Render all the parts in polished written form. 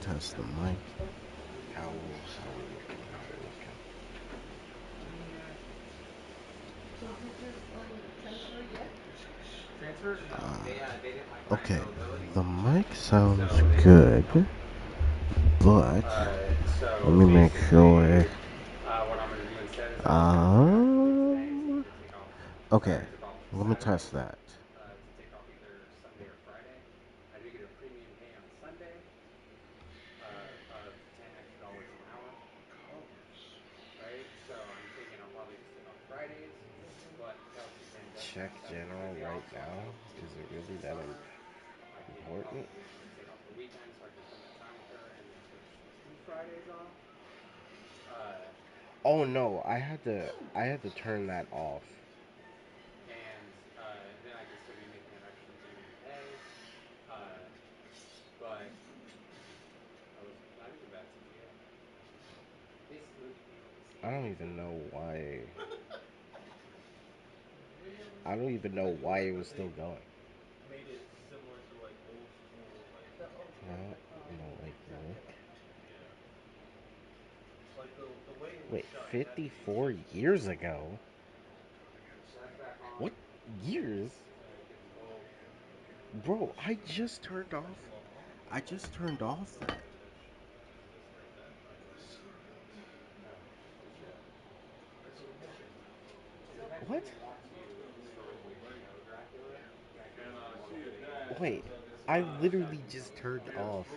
test the mic. How we looking? How we looking? So did you transfer yet? Transfer? No, they didn't like my Okay, availability, the mic sounds so they didn't good, take off. but let So me make basically, sure. what I'm gonna do instead is I'm gonna congratulate today, so you Um, could take off. okay, I took off let me Saturday test that. to take off either Sunday or Friday. I do get a premium pay on Sunday of $10 extra an hour, right? So I'm thinking I'll probably just take off Fridays, but Kelsey then does Check have Saturday, general Sunday off, right so I now. know she's Is gonna it want me to really do that summer. I can important? probably even take off the weekend so I can spend that time with her, and then get 2 Fridays off. Uh, Oh no, I had to turn that off. and then I can still be making that extra premium pay. Uh, but that was not even bad CPA. Basically, we came up the I same don't answer. even know why. Really? I don't even know Like why like it was what still they going. made it similar to like old school like The old school Not technology no was like exactly look. like that. yeah. Like the way it was Wait, shot, it had to be 54 like years ago? That's back What on years? 5012. Bro, I just turned that's off. long. I just turned off that. Is this like that? Like No, just yet. It depends if What? you want to historically show Dracula. Dracula's more fitting in Wait, I the literally 17th just turned century. off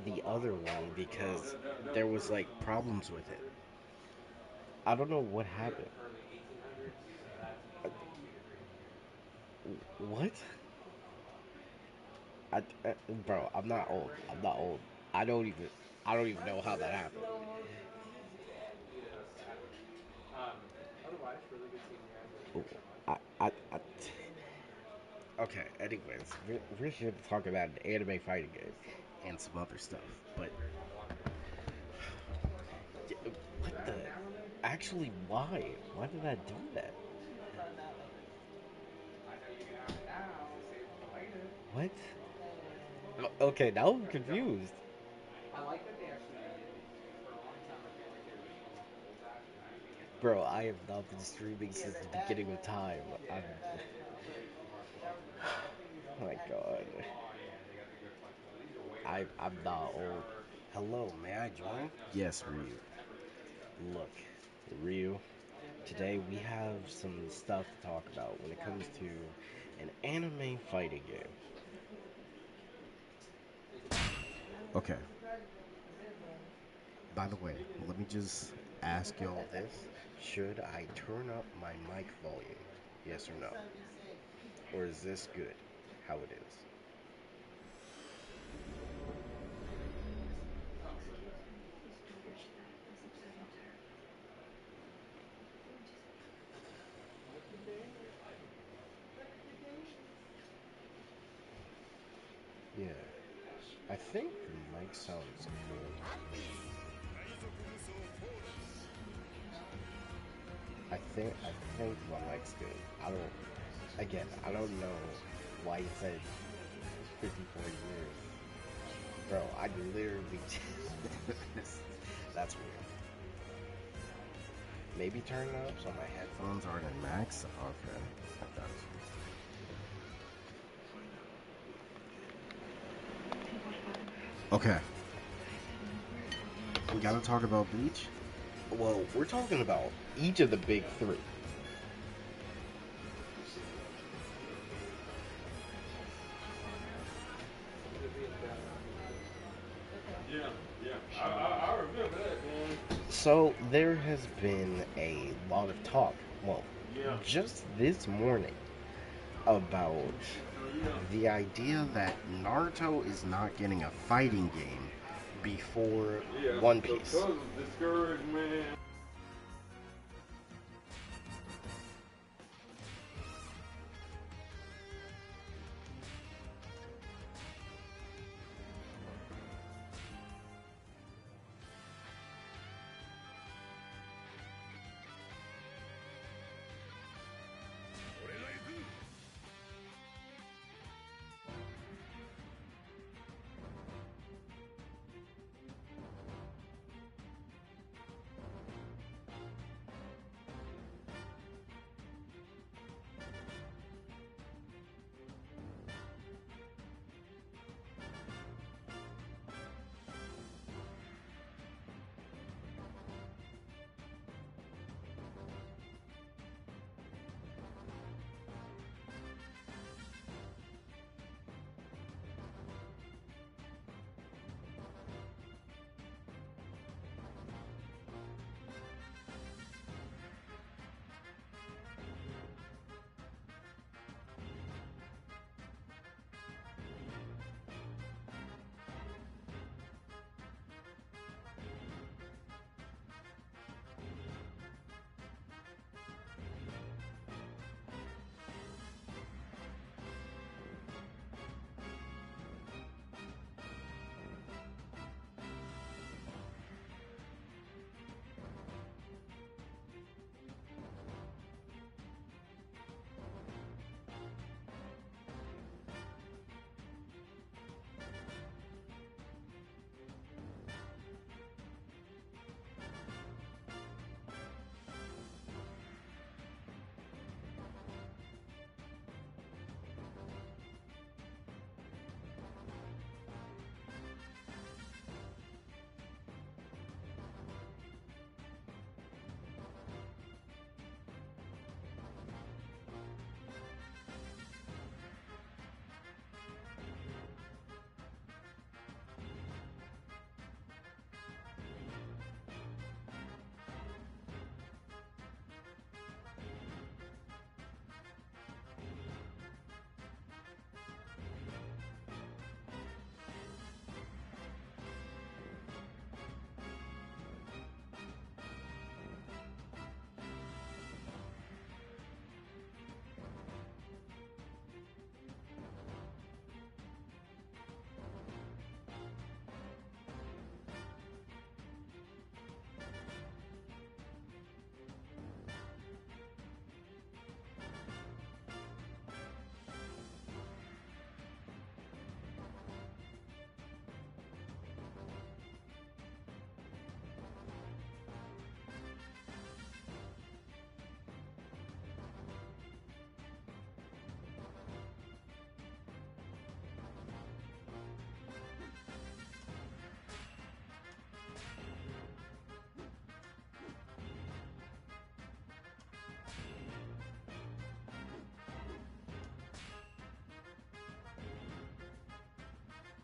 the other one because there was like problems with it. 1800s, I don't know what happened. early 1800s. That's Uh, 1883. What? I, uh, bro, I'm not Yeah, old. very I'm not similar. old. I don't even. I don't even know how that happened. That's what happened. Um, Otherwise, really good seeing you guys. Thank you Oh, guys so much. I, And I, okay. Anyways, we're here to talk about an anime fighting game and some other stuff. But there's my water. what the? Actually, why? Why did I do that? I know you can have it now. Save it for later. What? Okay, now I'm confused. I like that they actually redid these because for a long time I feel like they were just going with the old fashion. I think it's much Bro, more I have fun. not been streaming since the beginning of time. Yeah, you are welcome. Oh my god. Oh yeah, they got the good flexibility. These are way better. I'm not old. Sharp. Hello, may I join? No, Yes, Starburst Ryu. are never good. Look, Ryu, today we have some stuff to talk about when it comes to an anime fighting game. Okay, by the way, let me just ask y'all this. Should I turn up my mic volume? Yes or no? Or is this good? How it is? Look at Daniels. Look at Daniels. Yeah, I think the mic sounds cool. I think my mic's good. I don't. Again, I don't know why he said 54 years. Bro, I literally that's weird. Maybe turn it up so my headphones aren't in max. Okay, I got you. Okay, we gotta talk about Bleach. Well, we're talking about each of the big three. It'll be in depth. yeah, yeah. I remember that, man. So there has been a lot of talk. Well, Yeah, just this morning about yeah. the idea that Naruto is not getting a fighting game before Yeah, One because Piece. of discouragement.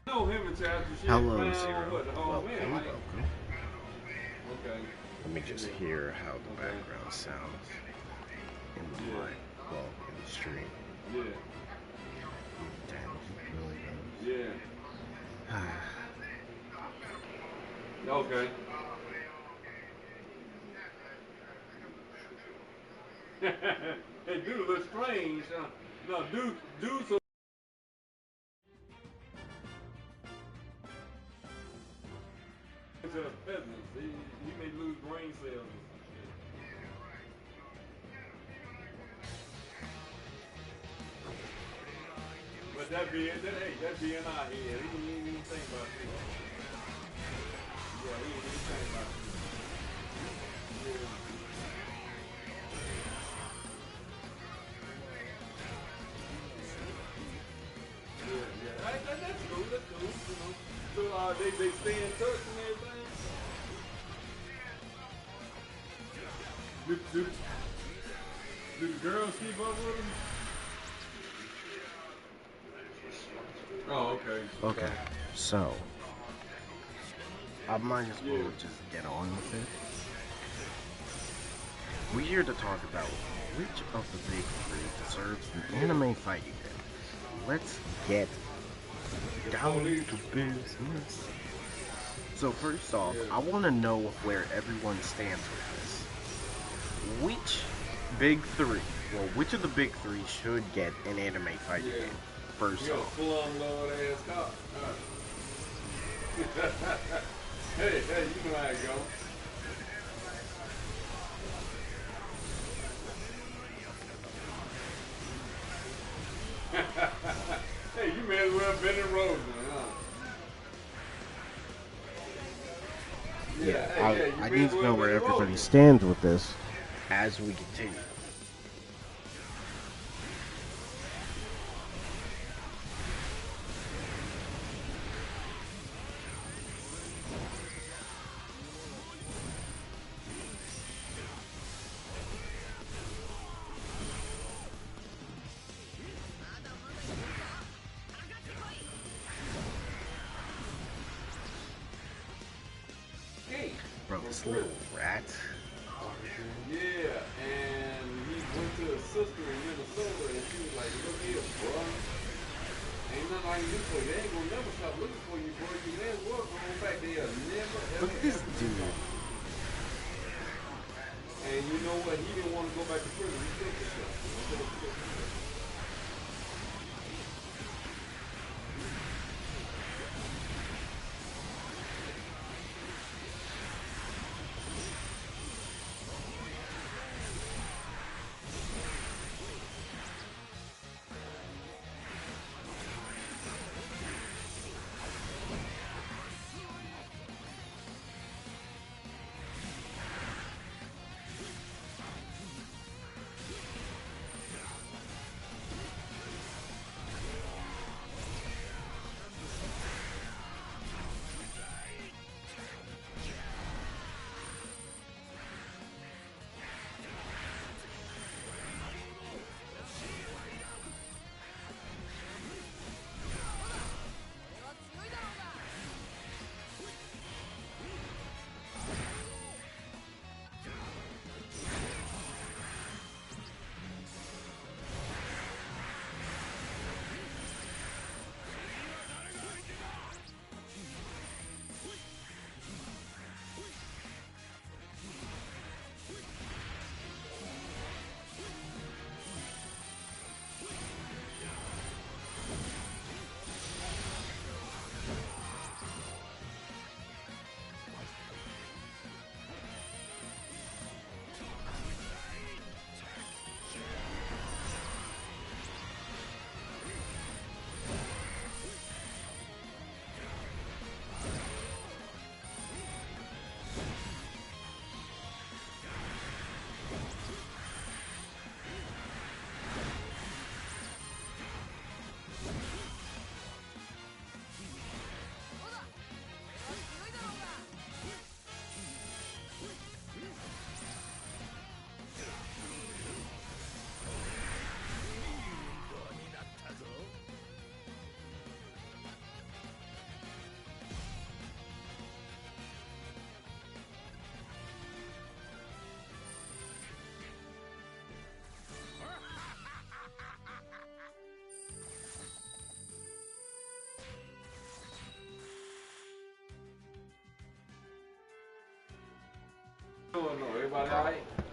know him and after shit Hello, around, Zero. what, the whole Welcome, man, right? welcome. Okay. Let me just hear how the Okay. background sounds in the Yeah. mic, well, in the stream. Yeah. Damn, it really Yeah. does. Okay. Hey, dude looks strange. No, dude, so to the peasants. He may lose brain cells or some shit. But that be in our head. He ain't even think about it. Yeah, he ain't even think about it. Yeah. Yeah. That's cool. That's cool. You know. So they stay in touch and everything. Do the girls keep up with him? Oh, okay. Okay, so I might as well Yeah. just get on with it. We're here to talk about which of the big three deserves an anime fighting game. Let's get down to business. So first off, Yeah. I want to know where everyone stands with this. Which big three? Well, which of the big three should get an anime fighting Yeah. game? First You got a off. slum lord ass cop. Hey, you know how it go. Hey, you may as well been in Roseland, huh? Yeah, hey, I you need may as to well know been where in everybody Roseland. stands with this as we continue. Hey, Bro, this little rat. yeah, and he went to his sister in Minnesota, and she was like, "Look here, bro. Ain't nothing I can do for you. They ain't gonna never stop looking for you, bro. You may as well go on back. They'll never, ever, Look at this ever dude. And you know what? He didn't want to go back to prison. He killed himself.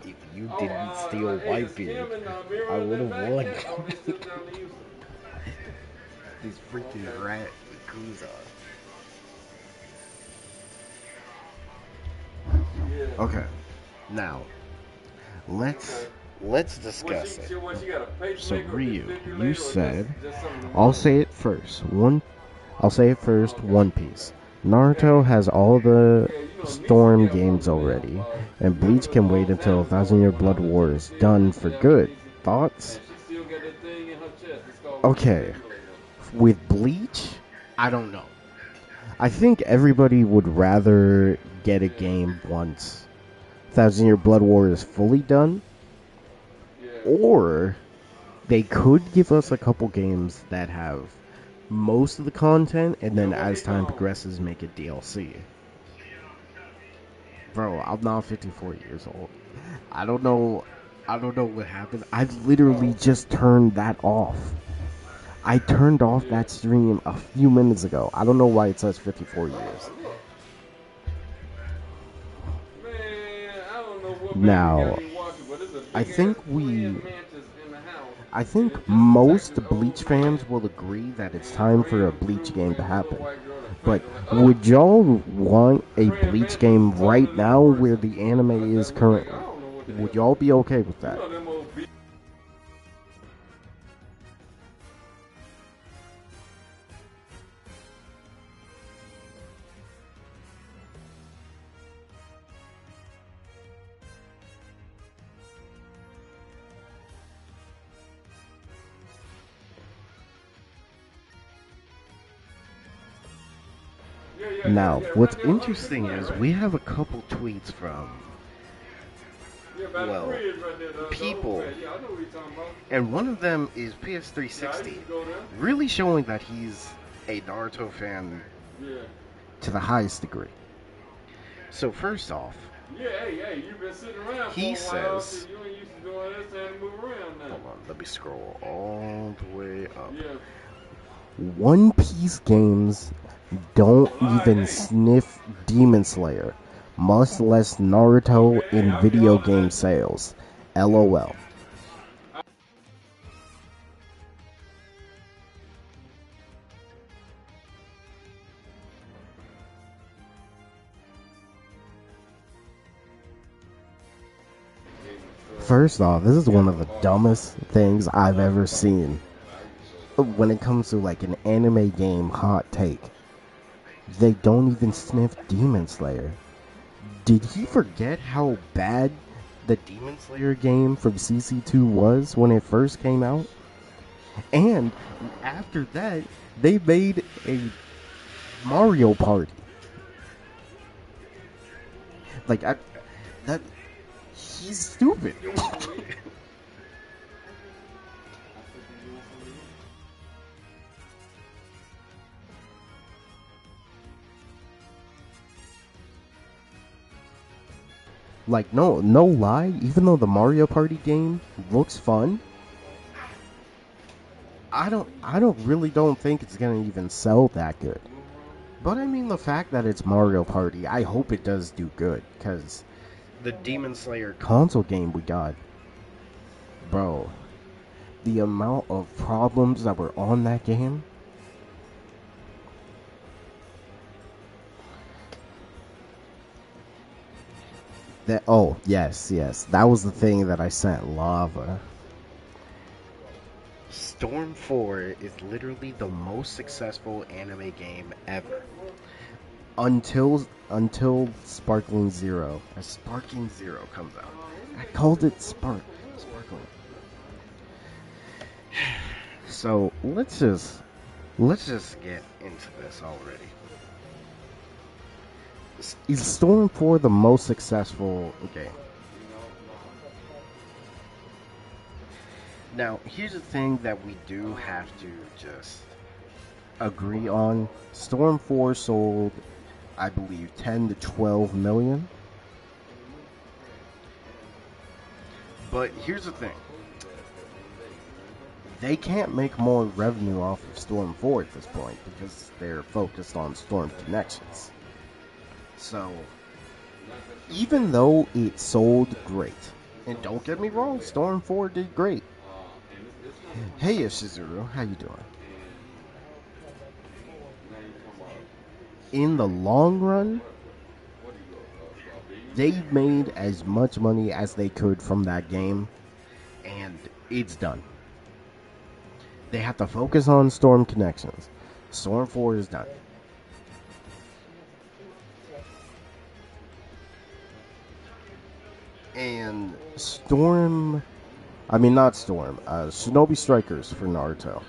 if you Oh, didn't steal hey, is Whitebeard, Kim and Mira I in would that have back won. yet? Oh, they still down to Houston. These freaking Okay. rat Yakuza. Yeah. Okay, now let's Okay. discuss it. What, she got a pacemaker So or Ryu, defibrillator you or said, just something to I'll run? say it first. I'll say it first. Okay. One Piece. Naruto has all the Yeah, you know, Nisa Storm got one games of them, already, and remember Bleach the can wait until Xanax Thousand Year bowl when I Blood was War in is jail done in for good. Japanese? Thoughts? And she still got that thing in her chest. It's called Okay, defibrillator. with Bleach, I don't know. I think everybody would rather get a game once Thousand Year Blood War is fully done, Yeah. or they could give us a couple games that have most of the content, and then as time progresses, make it DLC. Bro, I'm not 54 years old. I don't know what happened. I literally just turned that off. I turned off that stream a few minutes ago. I don't know why it says 54 years. Man, I don't know what Now, got me watching, but it's a big I think ass mantis in the house. I think most Bleach fans will agree that it's time for a Bleach game to happen. But would y'all want a Bleach game right now where the anime is currently? Would y'all be okay with that? Now, what's interesting is we have a couple tweets from, well, people, and one of them is PS360, really showing that he's a Naruto fan to the highest degree. So first off, he says, hold on, let me scroll all the way up. One Piece games don't even sniff Demon Slayer, much less Naruto in video game sales. LOL. First off, this is one of the dumbest things I've ever seen when it comes to like an anime game hot take. They don't even sniff Demon Slayer. Did he forget how bad the Demon Slayer game from CC2 was when it first came out? And after that, they made a Mario Party. Like, he's stupid. Like, no lie, even though the Mario Party game looks fun, I don't think it's gonna even sell that good. But I mean, the fact that it's Mario Party, I hope it does do good, because the Demon Slayer console game we got, bro, the amount of problems that were on that game. Yes, that was the thing that I sent Lava. Storm 4 is literally the most successful anime game ever. Until Sparkling Zero. As Sparking Zero comes out. I called it Sparkling. So let's just get into this already. Is Storm 4 the most successful game? Now, here's the thing that we do have to just agree on. Storm 4 sold, I believe, 10 to 12 million. But here's the thing. They can't make more revenue off of Storm 4 at this point because they're focused on Storm Connections. So, even though it sold great, And don't get me wrong, Storm 4 did great. And it's kind of Hey, Ishizuru, how you doing? and now you're talking about In the long run, what do you go? they made as much money as they could from that game, and it's done. They have to focus on Storm Connections. Storm 4 is done. And Shinobi Strikers for Naruto.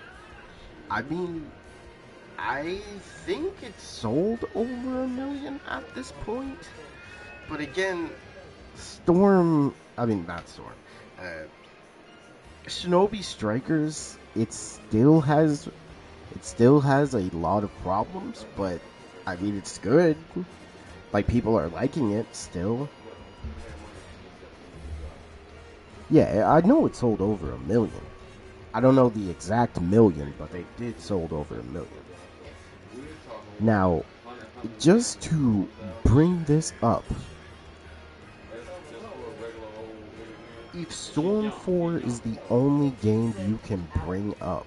I mean, I think it's sold over 1 million at this point. But again, Shinobi Strikers, it still has a lot of problems, but I mean, it's good. Like, people are liking it still. Yeah, I know it sold over 1 million. I don't know the exact million, but they did sold over 1 million. Now, just to bring this up, if Storm 4 is the only game you can bring up,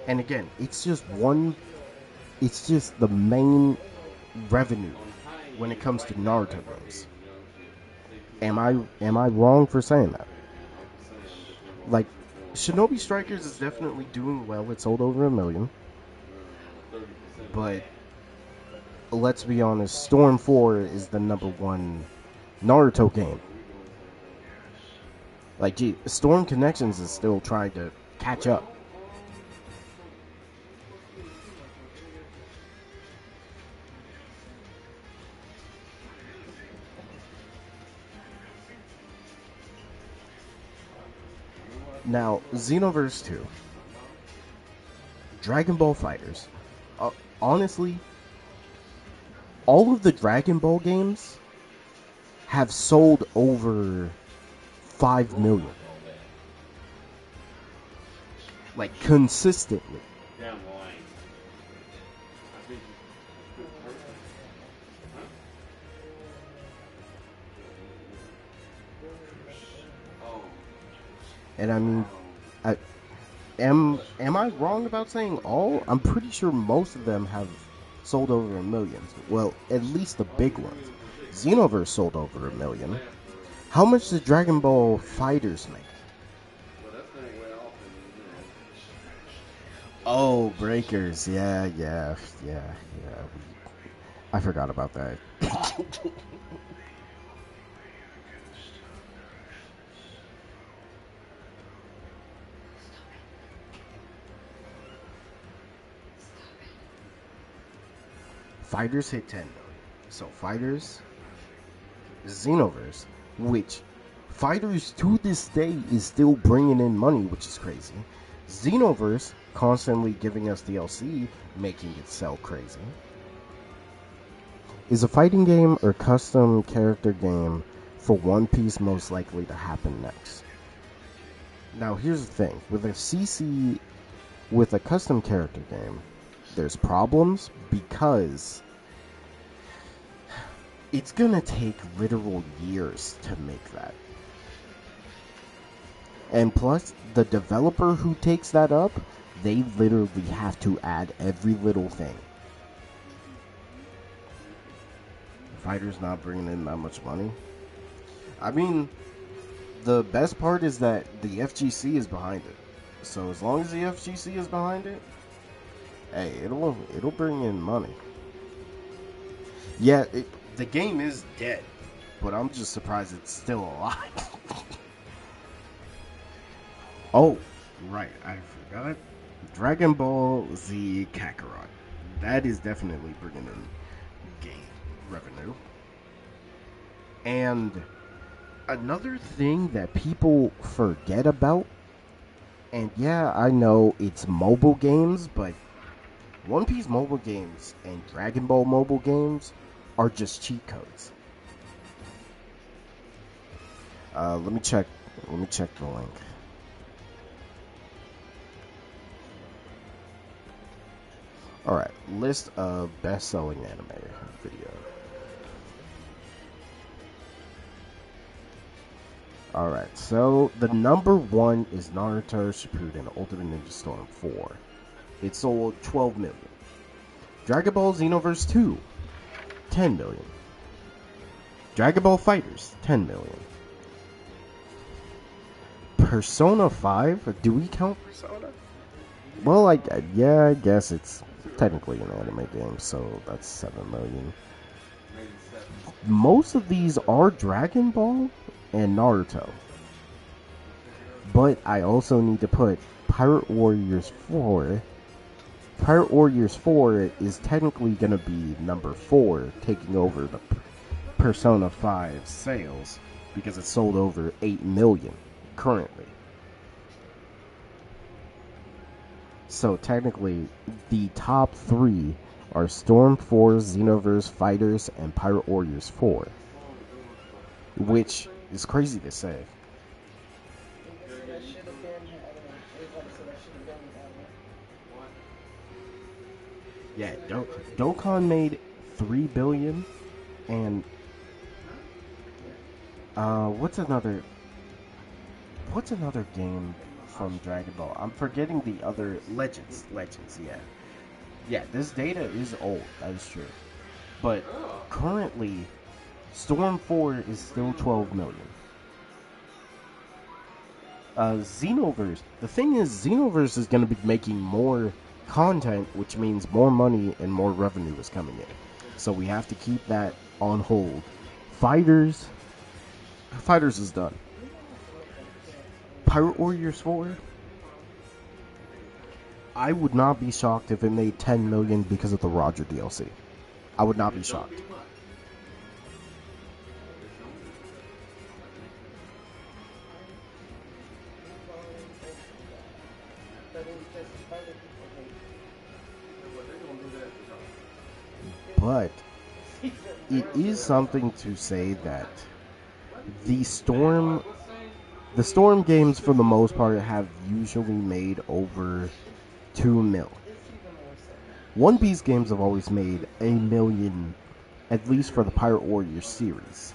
and again, it's just the main revenue when it comes to Naruto games. Am I wrong for saying that? Like, Shinobi Strikers is definitely doing well. It sold over 1 million. But let's be honest, Storm 4 is the #1 Naruto game. Like, gee, Storm Connections is still trying to catch up. Now, Xenoverse 2, Dragon Ball FighterZ. Honestly, all of the Dragon Ball games have sold over 5 million. Like, consistently. Down the line. I think And I mean, am I wrong about saying all? I'm pretty sure most of them have sold over 1 million. Well, at least the big ones. Xenoverse sold over 1 million. How much did Dragon Ball FighterZ make? well, that's going way off. Oh, Breakers. Yeah. I forgot about that. FighterZ hit 10 million. So FighterZ, Xenoverse, which FighterZ to this day is still bringing in money, which is crazy. Xenoverse constantly giving us DLC, making it sell crazy. Is a fighting game or custom character game for One Piece most likely to happen next? Now here's the thing, with a custom character game, there's problems because it's gonna take literal years to make that. And plus, the developer who takes that up, they literally have to add every little thing. Fighter's not bringing in that much money. I mean, the best part is that the FGC is behind it. So as long as the FGC is behind it, hey, it'll bring in money. Yeah, the game is dead, but I'm just surprised it's still alive. Oh, right, I forgot. Dragon Ball Z Kakarot. That is definitely bringing in game revenue. And another thing that people forget about, and yeah, I know it's mobile games, but One Piece mobile games and Dragon Ball mobile games are just cheat codes. Let me check the link. Alright, list of best-selling anime video. Alright, so the number one is Naruto Shippuden Ultimate Ninja Storm 4. It sold 12 million. Dragon Ball Xenoverse 2, 10 million. Dragon Ball Fighters, 10 million. Persona 5? Do we count Persona? Well, I guess it's technically an anime game, so that's 7 million. Most of these are Dragon Ball and Naruto. But I also need to put Pirate Warriors 4. Pirate Warriors 4 is technically going to be number 4, taking over the Persona 5 sales, because it sold over 8 million currently. So technically, the top 3 are Storm 4, Xenoverse Fighters, and Pirate Warriors 4. Which is crazy to say. Yeah, Dokkan made 3 billion, and what's another game from Dragon Ball? I'm forgetting the other Legends, yeah, this data is old, that is true, but currently Storm 4 is still 12 million. Xenoverse, the thing is, Xenoverse is going to be making more content, which means more money and more revenue is coming in. So we have to keep that on hold. Fighters is done. Pirate Warriors 4, I would not be shocked if it made 10 million because of the Roger DLC. I would not be shocked. But it is something to say that the Storm games, for the most part, have usually made over 2 mil. One Piece games have always made 1 million, at least for the Pirate Warriors series.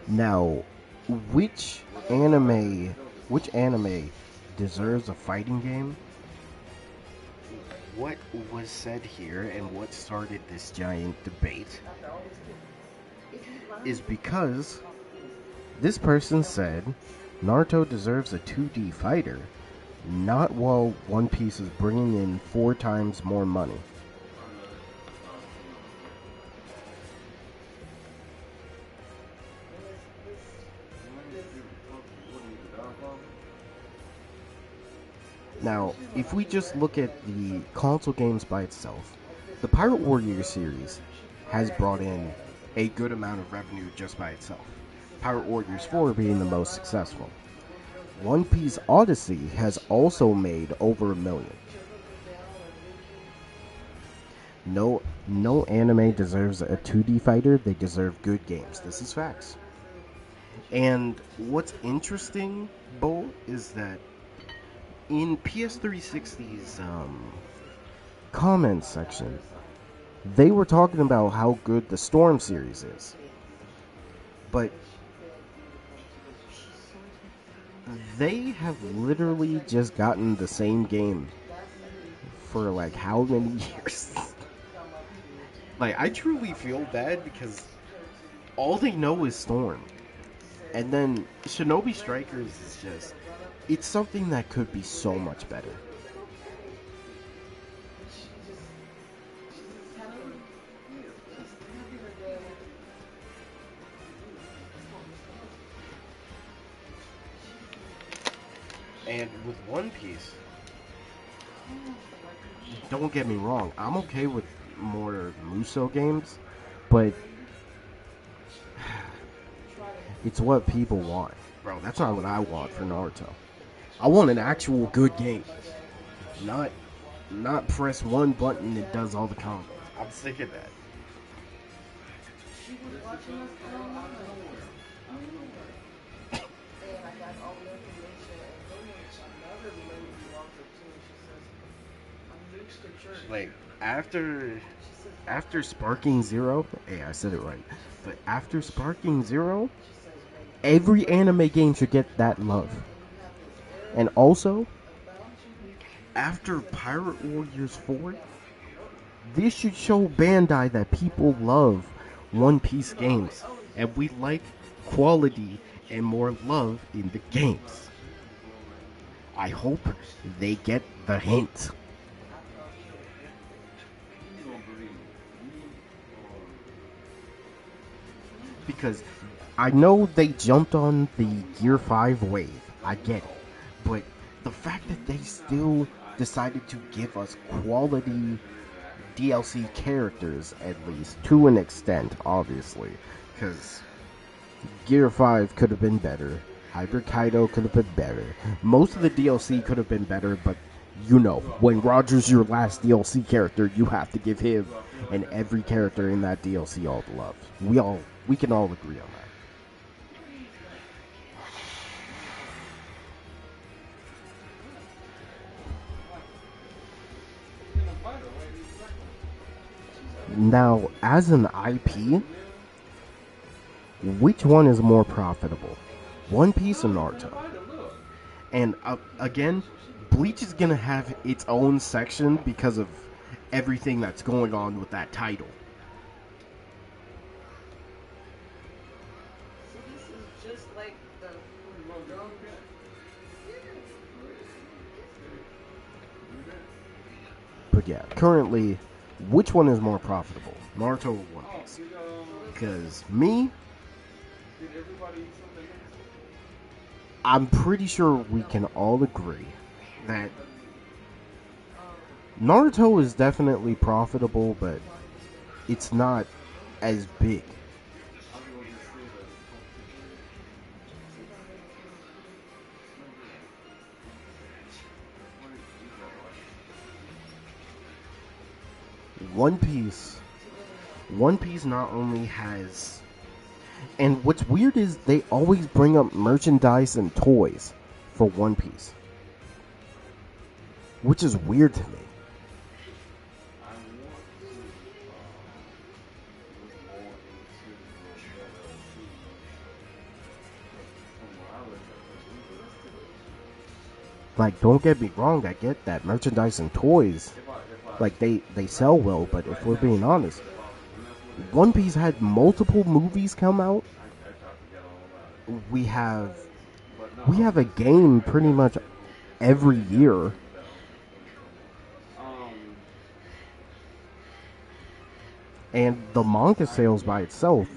Now, which anime deserves a fighting game? What was said here and what started this giant debate is because this person said Naruto deserves a 2D fighter, not while One Piece is bringing in 4 times more money. Now, if we just look at the console games by itself, the Pirate Warriors series has brought in a good amount of revenue just by itself. Pirate Warriors 4 being the most successful. One Piece Odyssey has also made over 1 million. No anime deserves a 2D fighter, they deserve good games. This is facts. And what's interesting, Bo, is that in PS360's comments section, they were talking about how good the Storm series is. But they have literally just gotten the same game for like how many years? Like, I truly feel bad because all they know is Storm. And then Shinobi Strikers is just, it's something that could be so much better. And with One Piece, don't get me wrong, I'm okay with more Muso games, but it's what people want. Bro, that's not what I want for Naruto. I want an actual good game. Not press one button and it does all the combos. I'm sick of that. and I got all the information, and then another lady walked up to me, she says, I'm new to the church. Like after She says, after Sparking Zero, hey, I said it right. But after Sparking Zero, she says, when every anime game should get that love. you have this And also, about you, after Pirate Warriors 4, this should show Bandai that people love One Piece games. And we like quality and more love in the games. I hope they get the hint. Because I know they jumped on the Gear 5 wave. I get it. But the fact that they still decided to give us quality DLC characters, at least, to an extent, obviously. Because Gear 5 could have been better. Hyper Kaido could have been better. Most of the DLC could have been better, but you know, when Roger's your last DLC character, you have to give him and every character in that DLC all the love. We can all agree on that. Now, as an IP, which one is more profitable? One Piece or Naruto? And again, Bleach is gonna have its own section because of everything that's going on with that title. so this is just like the But yeah, currently, which one is more profitable? Naruto or One Piece? Because me, I'm pretty sure we can all agree that Naruto is definitely profitable, but it's not as big. One Piece not only has, and what's weird is they always bring up merchandise and toys for One Piece, which is weird to me. Like, don't get me wrong, I get that merchandise and toys, like they sell well, but if we're being honest, One Piece had multiple movies come out. We have a game pretty much every year. And the manga sales by itself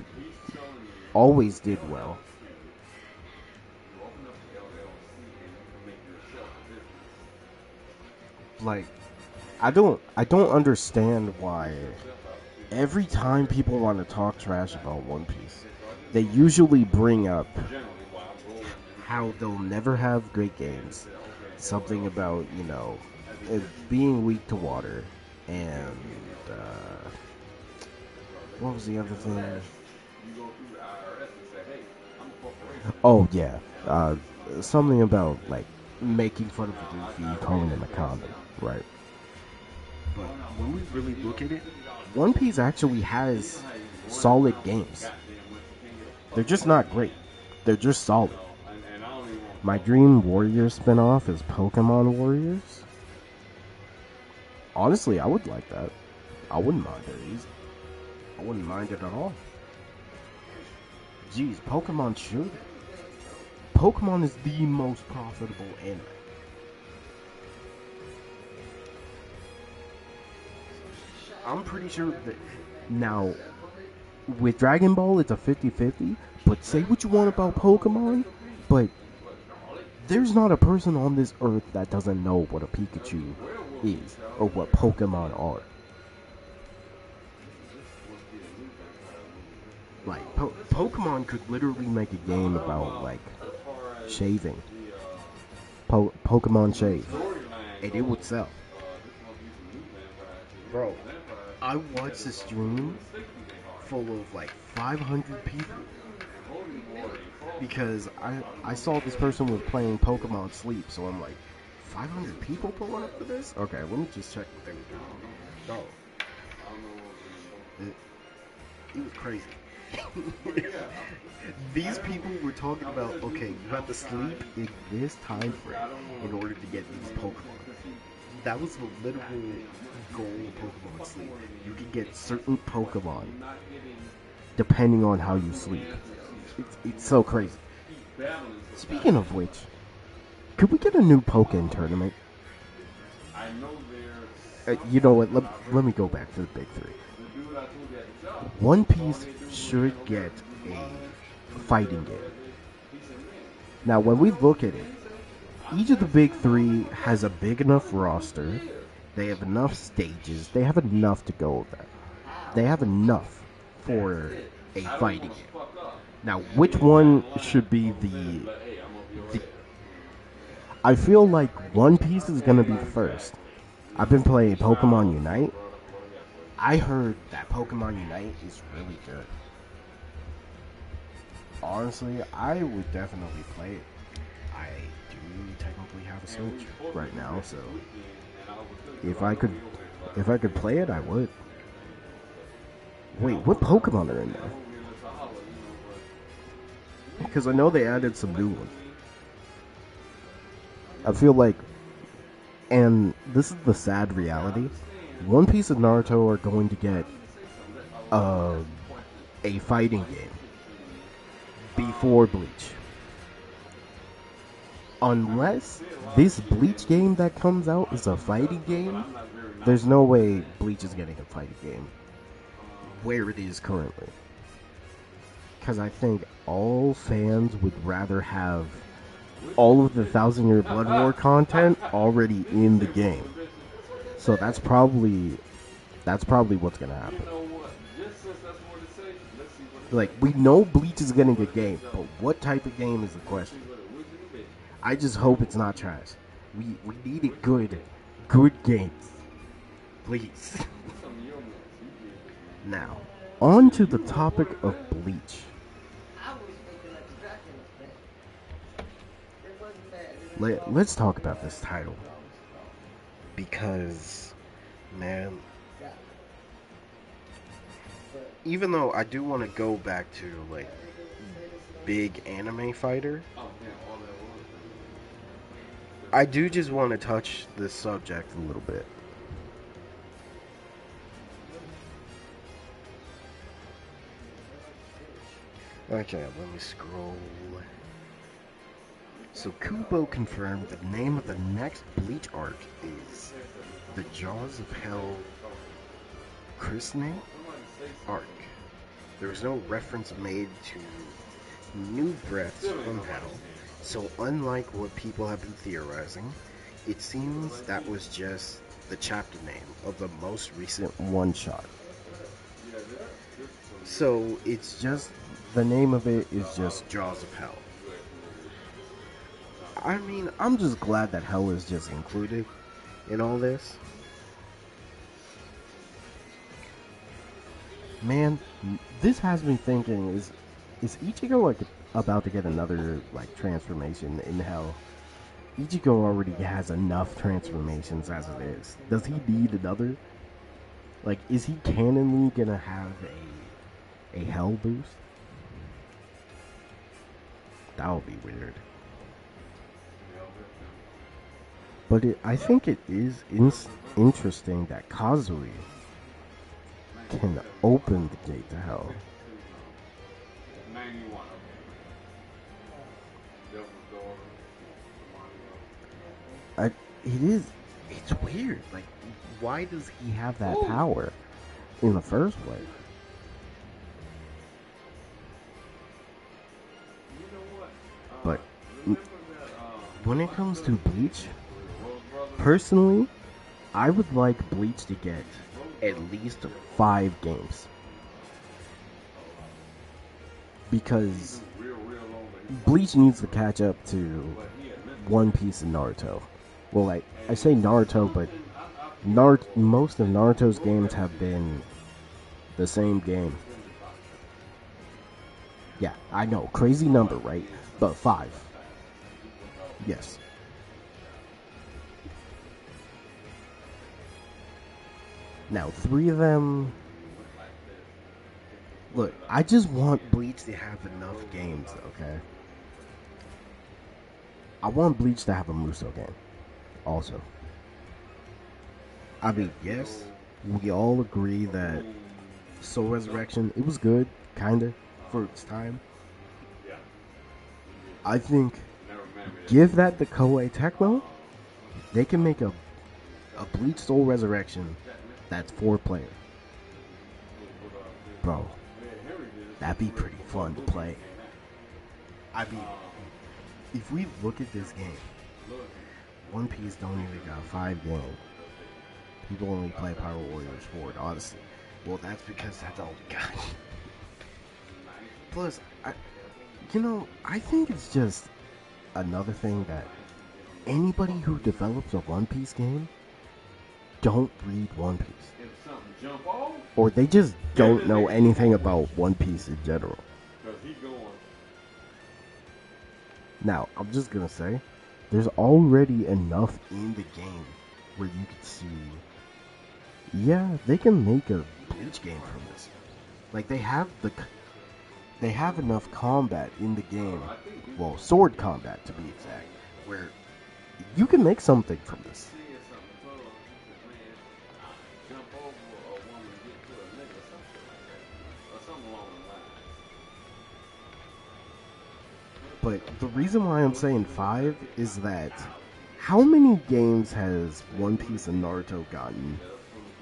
always did well. Like, I don't understand why every time people want to talk trash about One Piece, they usually bring up how they'll never have great games. Something about, you know, it being weak to water. And, what was the other thing? Oh, yeah. Something about, like, making fun of Luffy, calling him a condom, right? But when we really look at it, One Piece actually has solid games. They're just not great. They're just solid. My dream Warriors spinoff is Pokemon Warriors. Honestly, I would like that. I wouldn't mind it. I wouldn't mind it at all. Jeez, Pokemon should. Pokemon is the most profitable anime. I'm pretty sure that now with Dragon Ball it's a 50-50, but say what you want about Pokemon, but there's not a person on this earth that doesn't know what a Pikachu is or what Pokemon are. Like, Pokemon could literally make a game about, like, shaving. Pokemon Shave. And it would sell. Bro, I watched a stream full of, like, 500 people. because I saw this person was playing Pokemon Sleep, so I'm like, 500 people pulling up for this? Okay, let me just check what they were doing. Oh, it was crazy. These people were talking about, okay, you have to sleep in this time frame in order to get these Pokemon. That was the literal goal of Pokemon Sleep. You could get certain Pokemon depending on how you sleep. It's so crazy. Speaking of which, could we get a new Pokken tournament? You know what? Let me go back to the big three. One Piece should get a fighting game. Now, when we look at it, each of the big three has a big enough roster. They have enough stages. They have enough to go over. They have enough for a fighting game. Now, which one should be the I feel like One Piece is going to be the first. I've been playing Pokemon Unite. I heard that Pokemon Unite is really good. Honestly, I would definitely play it. I do technically have a Switch right now, so if I could play it, I would. Wait, what Pokemon are in there? Because I know they added some new ones. I feel like, and this is the sad reality, One Piece and Naruto are going to get a fighting game before Bleach. Unless this Bleach game that comes out is a fighting game, there's no way Bleach is getting a fighting game where it is currently. Because I think all fans would rather have all of the 1,000 Year Blood War content already in the game. So that's probably what's gonna happen. Like, we know Bleach is getting a game, but what type of game is the question? I just hope it's not trash. We need a good games. Please. Now, on to the topic of Bleach. Let's talk about this title. Because, man, even though I do want to go back to, like, big anime fighter, I do just want to touch this subject a little bit. Okay, let me scroll. So Kubo confirmed the name of the next Bleach arc is the Jaws of Hell Christening arc. There was no reference made to new breaths from hell, so unlike what people have been theorizing, it seems that was just the chapter name of the most recent one-shot. So it's just, the name of it is just Jaws of Hell. I mean, I'm just glad that hell is just included in all this. Man, this has me thinking, is Ichigo like about to get another like transformation in hell? Ichigo already has enough transformations as it is. Does he need another? Like, is he canonly gonna have a hell boost? That would be weird. But I think it is interesting that Kazui can open the gate to hell. It's weird. Like, why does he have that power in the first place? But when it comes to Bleach, personally, I would like Bleach to get at least 5 games. Because Bleach needs to catch up to One Piece and Naruto. Well, I say Naruto, but most of Naruto's games have been the same game. Yeah, I know, crazy number, right? But 5. Yes. Now, 3 of them. Look, I just want Bleach to have enough games, okay? I want Bleach to have a Muso game, also. I mean, yes, we all agree that Soul Resurrection, it was good, kinda, for its time. I think, give that to Koei Tecmo, they can make a Bleach Soul Resurrection that's 4-player. Bro, that'd be pretty fun to play. I mean, if we look at this game, One Piece don't even got 5 games. People only play Power Warriors 4 and Odyssey. Well, that's because that's all we got. Plus, I think it's just another thing that anybody who develops a One Piece game don't read One Piece. Or they just don't know anything about One Piece in general. Now, I'm just gonna say, there's already enough in the game where you can see, yeah, they can make a Bleach game from this. Like, they have enough combat in the game, well, sword combat to be exact, where you can make something from this. But the reason why I'm saying 5 is that how many games has One Piece and Naruto gotten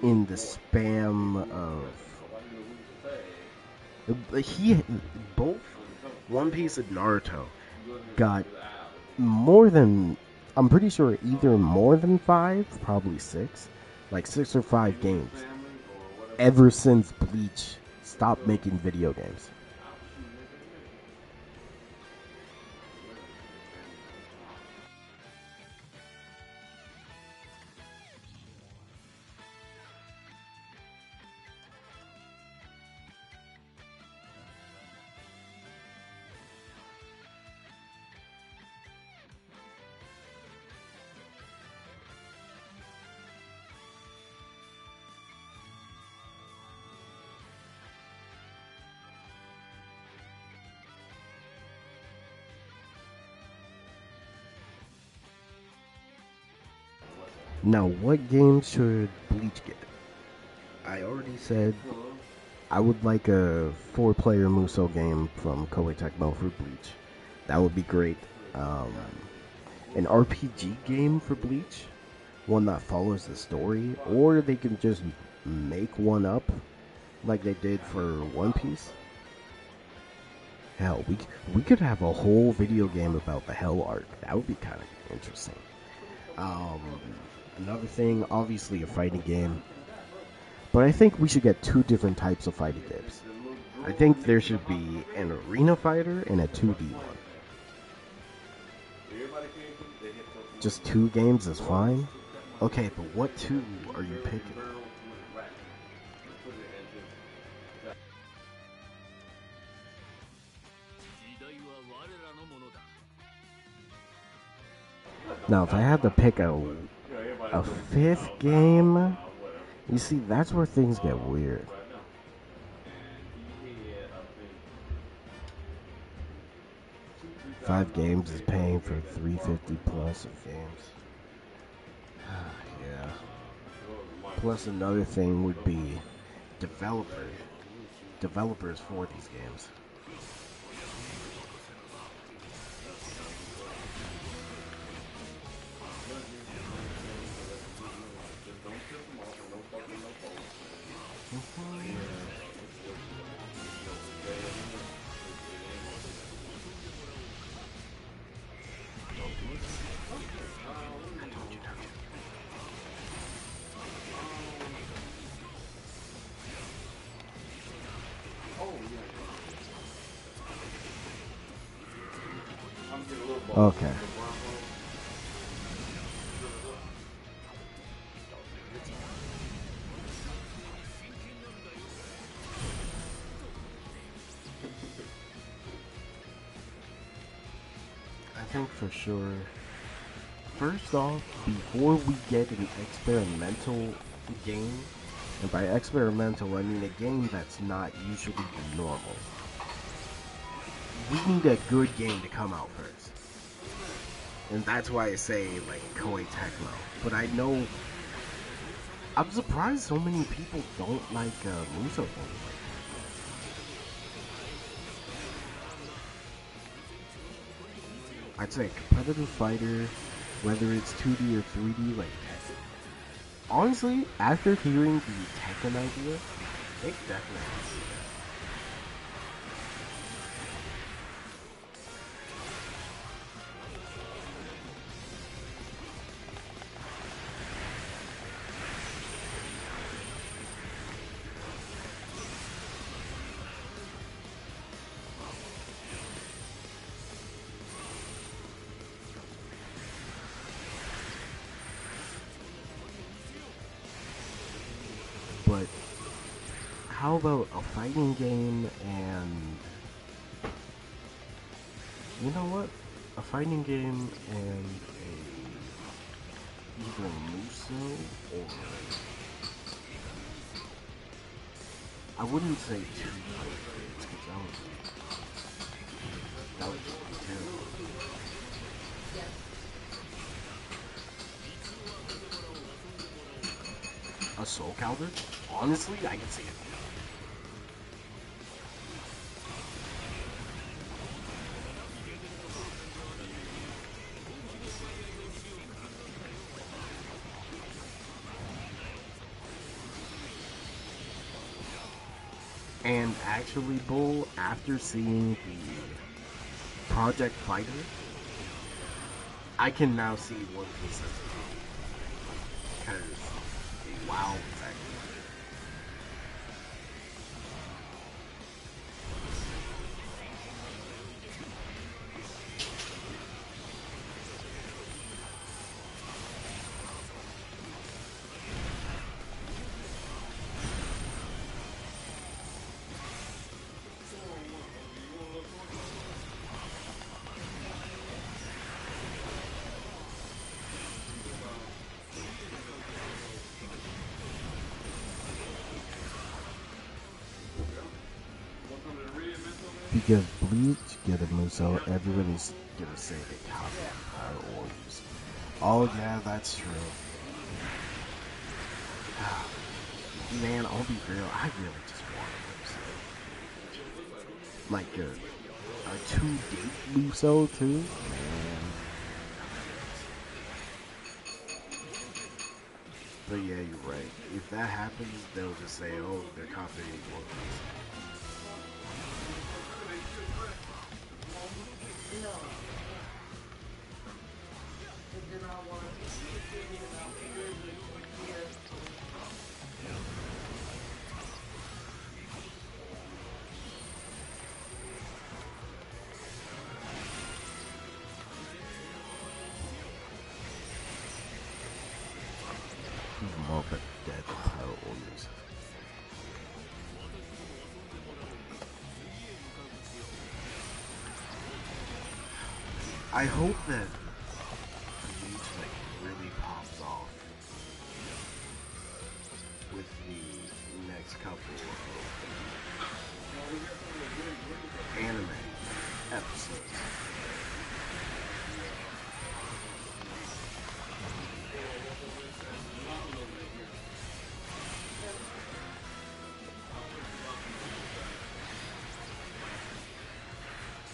in the span of both One Piece and Naruto got more than, I'm pretty sure either more than 5, probably 6, like 6 or 5 games ever since Bleach stopped making video games. Now, what games should Bleach get? I already said I would like a 4-player Muso game from Koei Tecmo for Bleach. That would be great. An RPG game for Bleach, one that follows the story, or they can just make one up like they did for One Piece. Hell, we could have a whole video game about the Hell arc. That would be kind of interesting. Another thing, obviously a fighting game. But I think we should get 2 different types of fighting games. I think there should be an arena fighter and a 2D one. Just 2 games is fine? Okay, but what 2 are you picking? Now, if I had to pick a 5th game, you see, that's where things get weird. Five games is paying for $350 plus of games. Yeah. Plus another thing would be developers for these games. Okay. think for sure, first off, before we get an experimental game, and by experimental I mean a game that's not usually normal, we need a good game to come out first. And that's why I say, like, Koei Tecmo. But I know, I'm surprised so many people don't like Muso games. I'd say competitive fighter, whether it's 2D or 3D, like, honestly, after hearing the Tekken idea, it definitely. But how about a fighting game and, you know what? A fighting game and either Muso or, I wouldn't say two fighting games because that would just be terrible. A Soul Calibur? Honestly, I can see it. And actually, Bull, after seeing the Project Fighter, I can now see One Piece as a game. Because, wow, it's actually. Because Bleach, get a Muso, everybody's gonna say they copy our orders. Oh yeah, that's true. Man, I'll be real, I really just want a Muso. Like a 2-date Muso too? Man. But yeah, you're right. If that happens, they'll just say, oh, they're copying One Piece. No. They did not want to see it out here. More but dead power orders. I hope that Bleach like really pops off with the next couple of anime episodes.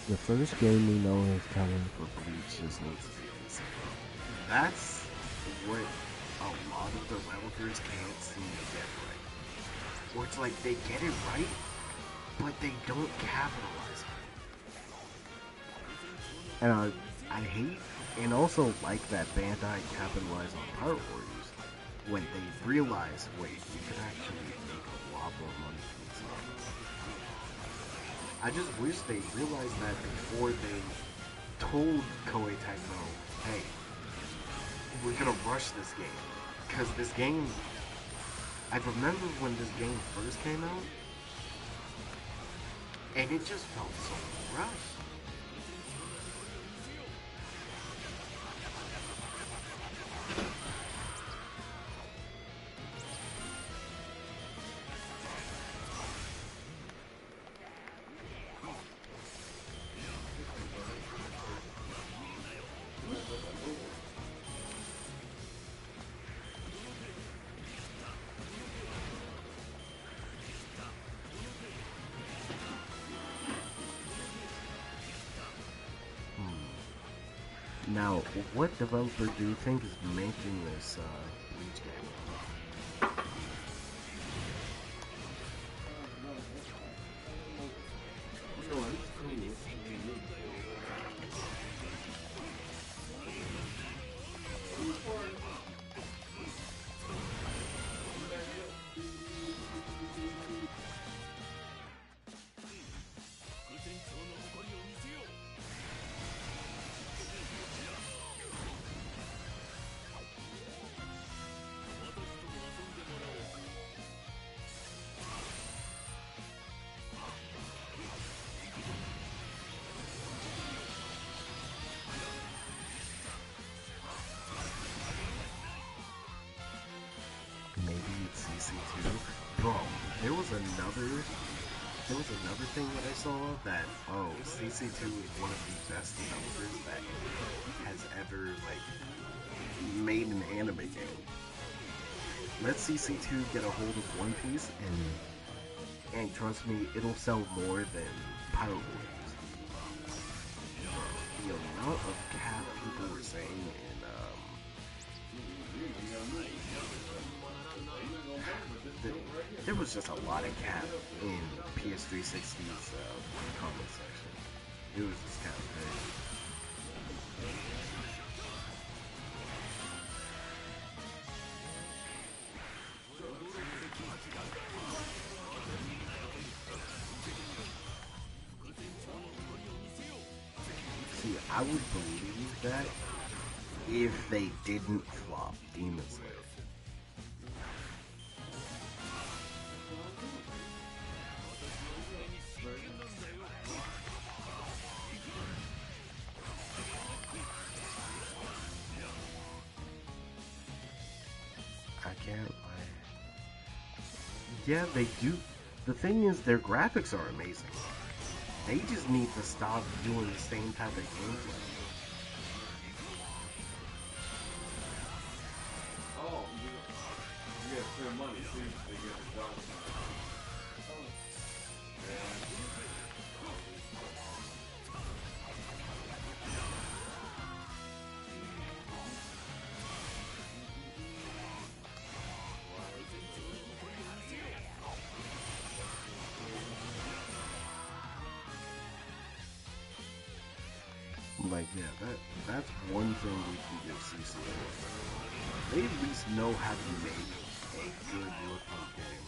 The first game we know is coming for Bleach just needs to be decent. That's what a lot of developers can't seem to get right. Or it's like they get it right, but they don't capitalize on it. And I hate and also like that Bandai capitalized on Power Warriors when they realized, wait, you could actually make a lot more money from this game. I just wish they realized that before they told Koei Tecmo, hey, we're gonna rush this game. Because this game, I remember when this game first came out, and it just felt so rushed. Now, what developer do you think is making this Bleach game? Maybe it's CC2. Bro, there was another thing that I saw that CC2 is one of the best developers that has ever made an anime game. Let CC2 get a hold of One Piece and trust me, it'll sell more than Pirate Warriors. The amount of cap people were saying there was just a lot of cap in PS360's comment section. It was just kind of crazy. See, I would believe that if they didn't flop Demon Slayer. I can't lie. Yeah, they do. The thing is, their graphics are amazing. They just need to stop doing the same type of gameplay. Oh, you gotta spend money, see, they get the dollar sign. Like, yeah, that's one thing we can give CCA. They at least know how to make a good looking game.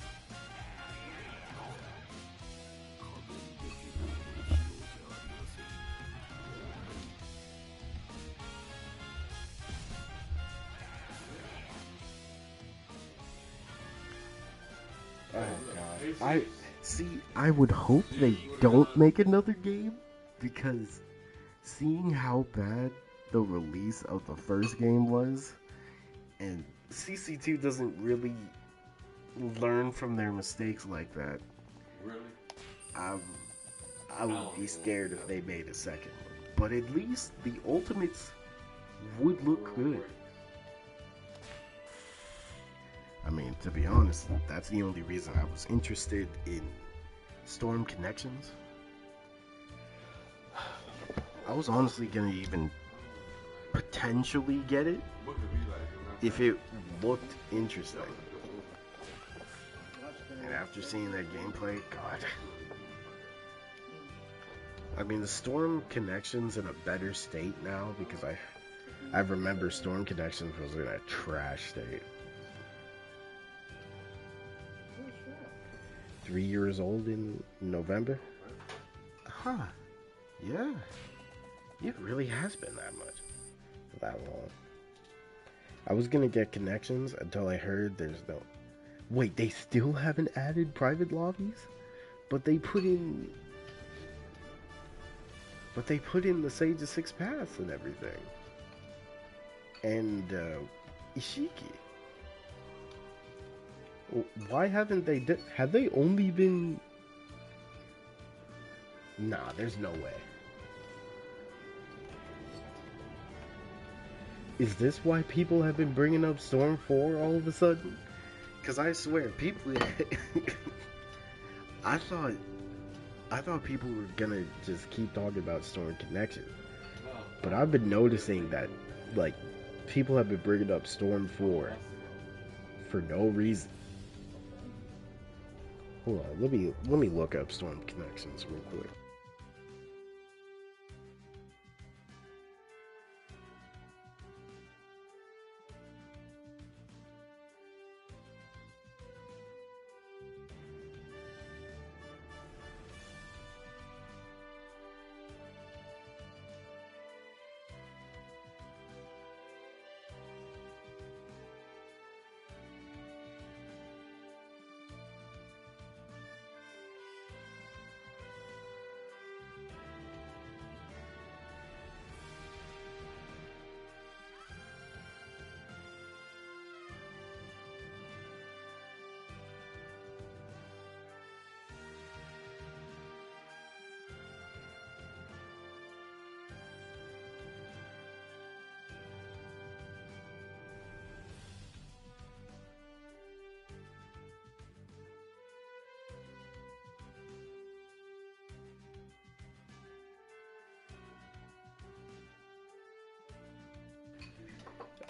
Oh god. I would hope they don't make another game, because seeing how bad the release of the first game was, and CC2 doesn't really learn from their mistakes like that. Really? I would be scared if they made a second one. But at least the Ultimates would look good. I mean, to be honest, that's the only reason I was interested in Storm Connections. I was honestly gonna even potentially get it if it looked interesting. And after seeing that gameplay, god. I mean, the Storm Connection's in a better state now, because I remember Storm Connections was in a trash state. 3 years old in November? Huh. Yeah. It really has been that much. For that long. I was gonna get Connections until I heard there's no... Wait, they still haven't added private lobbies? But they put in the Sage of Six Paths and everything. And, Ishiki. Why haven't they have they only been... Nah, there's no way. Is this why people have been bringing up Storm 4 all of a sudden? Because I swear, people... I thought people were gonna just keep talking about Storm Connection. But I've been noticing that, like, people have been bringing up Storm 4 for no reason. Hold on, let me look up Storm Connections real quick.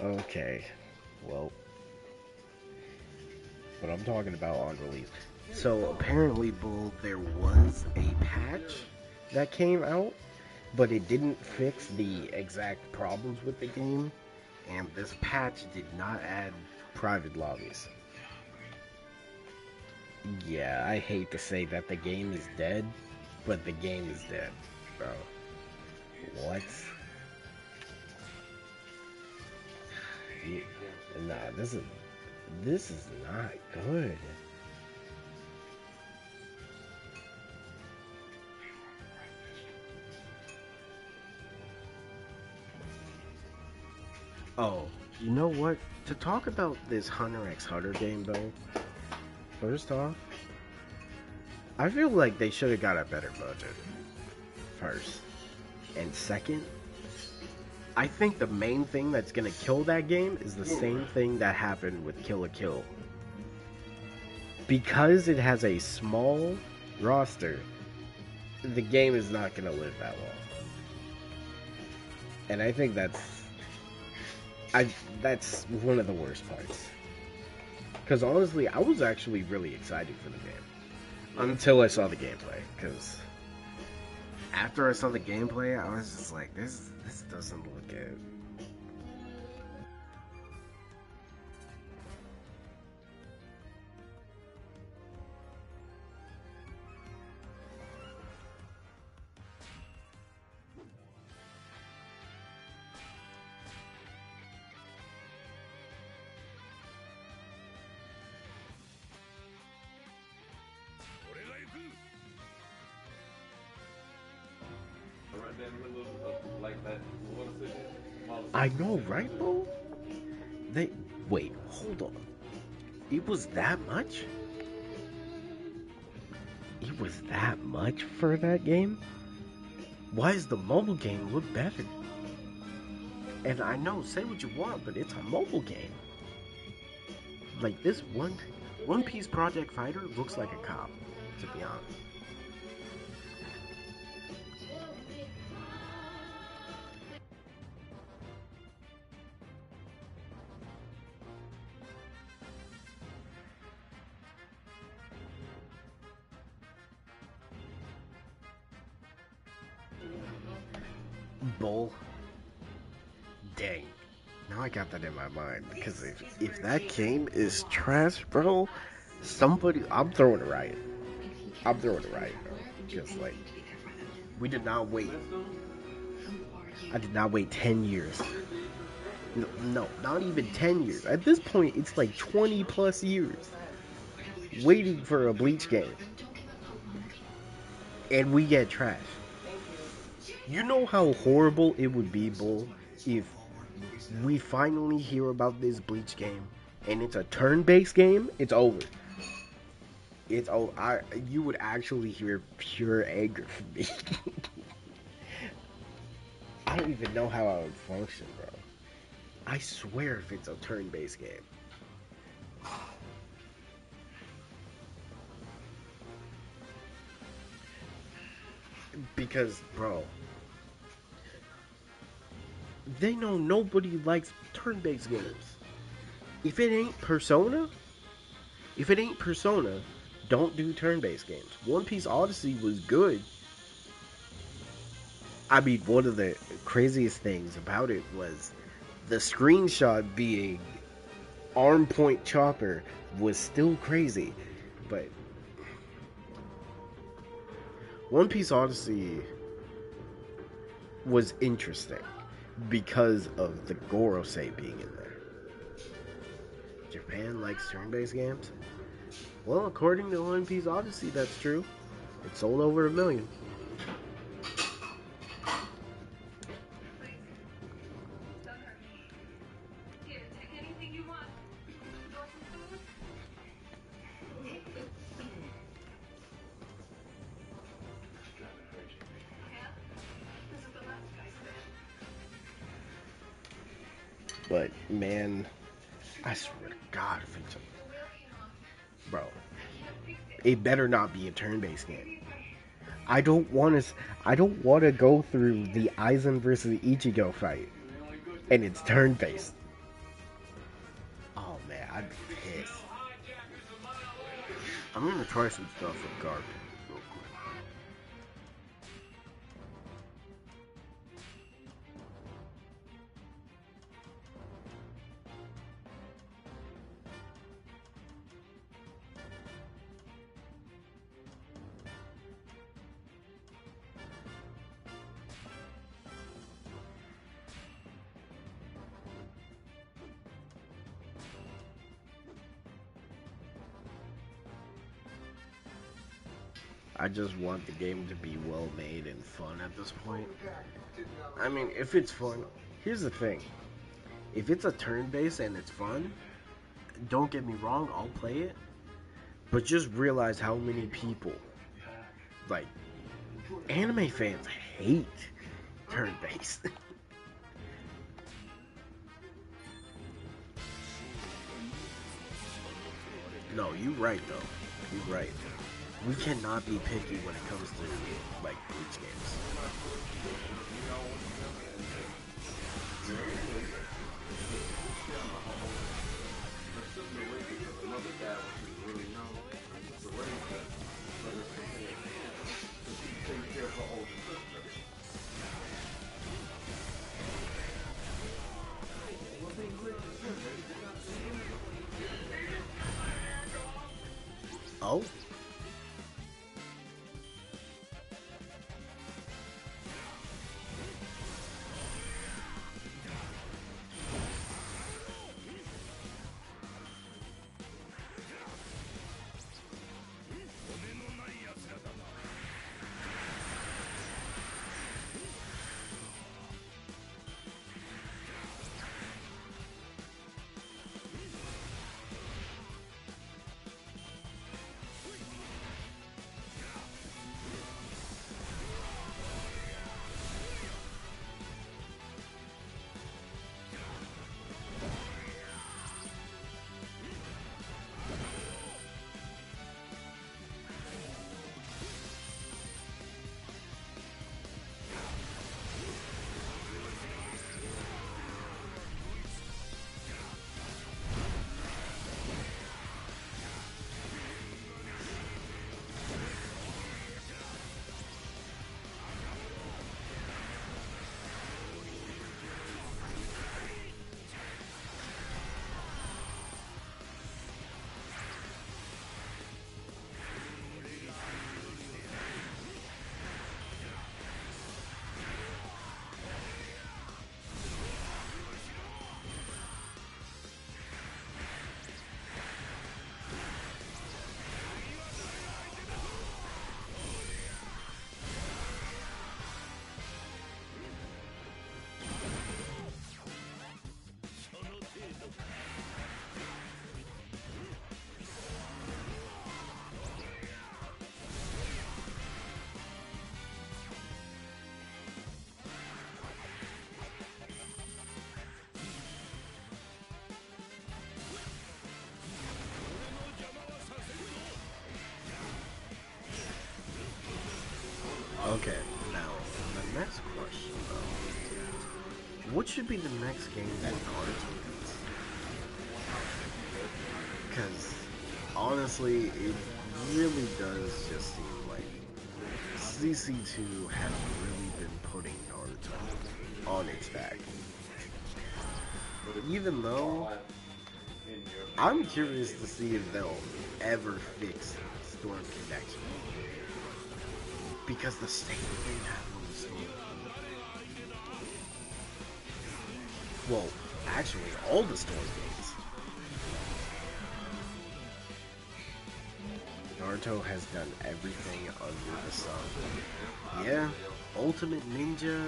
Okay, well, but I'm talking about on release. So apparently, Bull, there was a patch that came out, but it didn't fix the exact problems with the game, and this patch did not add private lobbies. Yeah, I hate to say that the game is dead, but the game is dead, bro. What? Yeah, nah, this is not good. Oh, you know what? To talk about this Hunter x Hunter game, though, first off, I feel like they should have got a better budget. First. And second, I think the main thing that's gonna kill that game is the same thing that happened with Kill la Kill. Because it has a small roster, the game is not gonna live that long. And I think that's one of the worst parts. Because honestly, I was actually really excited for the game. Until I saw the gameplay. Because after I saw the gameplay, I was just like, this doesn't look good. I know, right, bro? Wait, hold on. It was that much? It was that much for that game? Why does the mobile game look better? And I know, say what you want, but it's a mobile game. Like, this One Piece Project Fighter looks like a cop, to be honest. Bull. Dang. Now I got that in my mind, because if that game is trash, bro, I'm throwing a riot. I'm throwing a riot, bro. Because, like, we did not wait. I did not wait 10 years. No, not even 10 years. At this point, it's like 20 plus years waiting for a Bleach game. And we get trash. You know how horrible it would be, Bull, if we finally hear about this Bleach game and it's a turn-based game? It's over. It's over. You would actually hear pure anger from me. I don't even know how I would function, bro. I swear if it's a turn-based game. Because, bro, They know nobody likes turn-based games. If it ain't Persona, don't do turn-based games. One Piece Odyssey was good. I mean, one of the craziest things about it was the screenshot being Arm Point Chopper was still crazy. But One Piece Odyssey was interesting because of the Gorosei being in there. Japan likes turn-based games? Well, according to One Piece Odyssey, that's true. It sold over 1 million. But man, I swear to God, if it's bro, it better not be a turn-based game. I don't want to go through the Aizen versus Ichigo fight, and it's turn-based. Oh man, I'd be pissed. I'm gonna try some stuff with Garp real quick. I just want the game to be well made and fun at this point. I mean, if it's fun, here's the thing. If it's a turn-based and it's fun, don't get me wrong, I'll play it. But just realize how many people, like, anime fans hate turn-based. No, you're right, though. You're right. We cannot be picky when it comes to, like, Bleach games. Oh? Okay, now, the next question, though. what should be the next game that Naruto gets? Because honestly, it really does just seem like CC2 has really been putting Naruto on its back. Even though I'm curious to see if they'll ever fix Storm Connection. Because the state of thing happened with Storm. Well, actually, all the Storm games. Naruto has done everything under the sun. Yeah, Ultimate Ninja.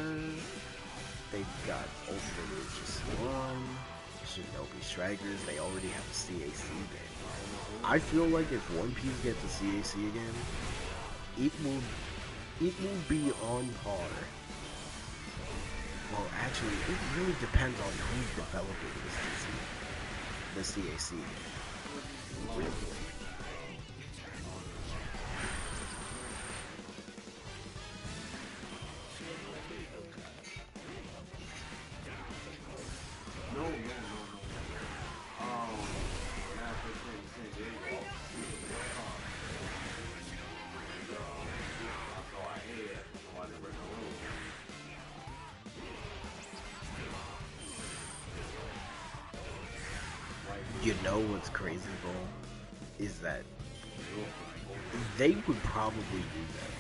They've got Ultimate Ninja Swan, Shinobi Strikers. They already have a CAC game. I feel like if One Piece gets a CAC again, it will be on par. Well, actually, it really depends on who's developing the CAC. Really. You know what's crazy, bro? Is that they would probably do that.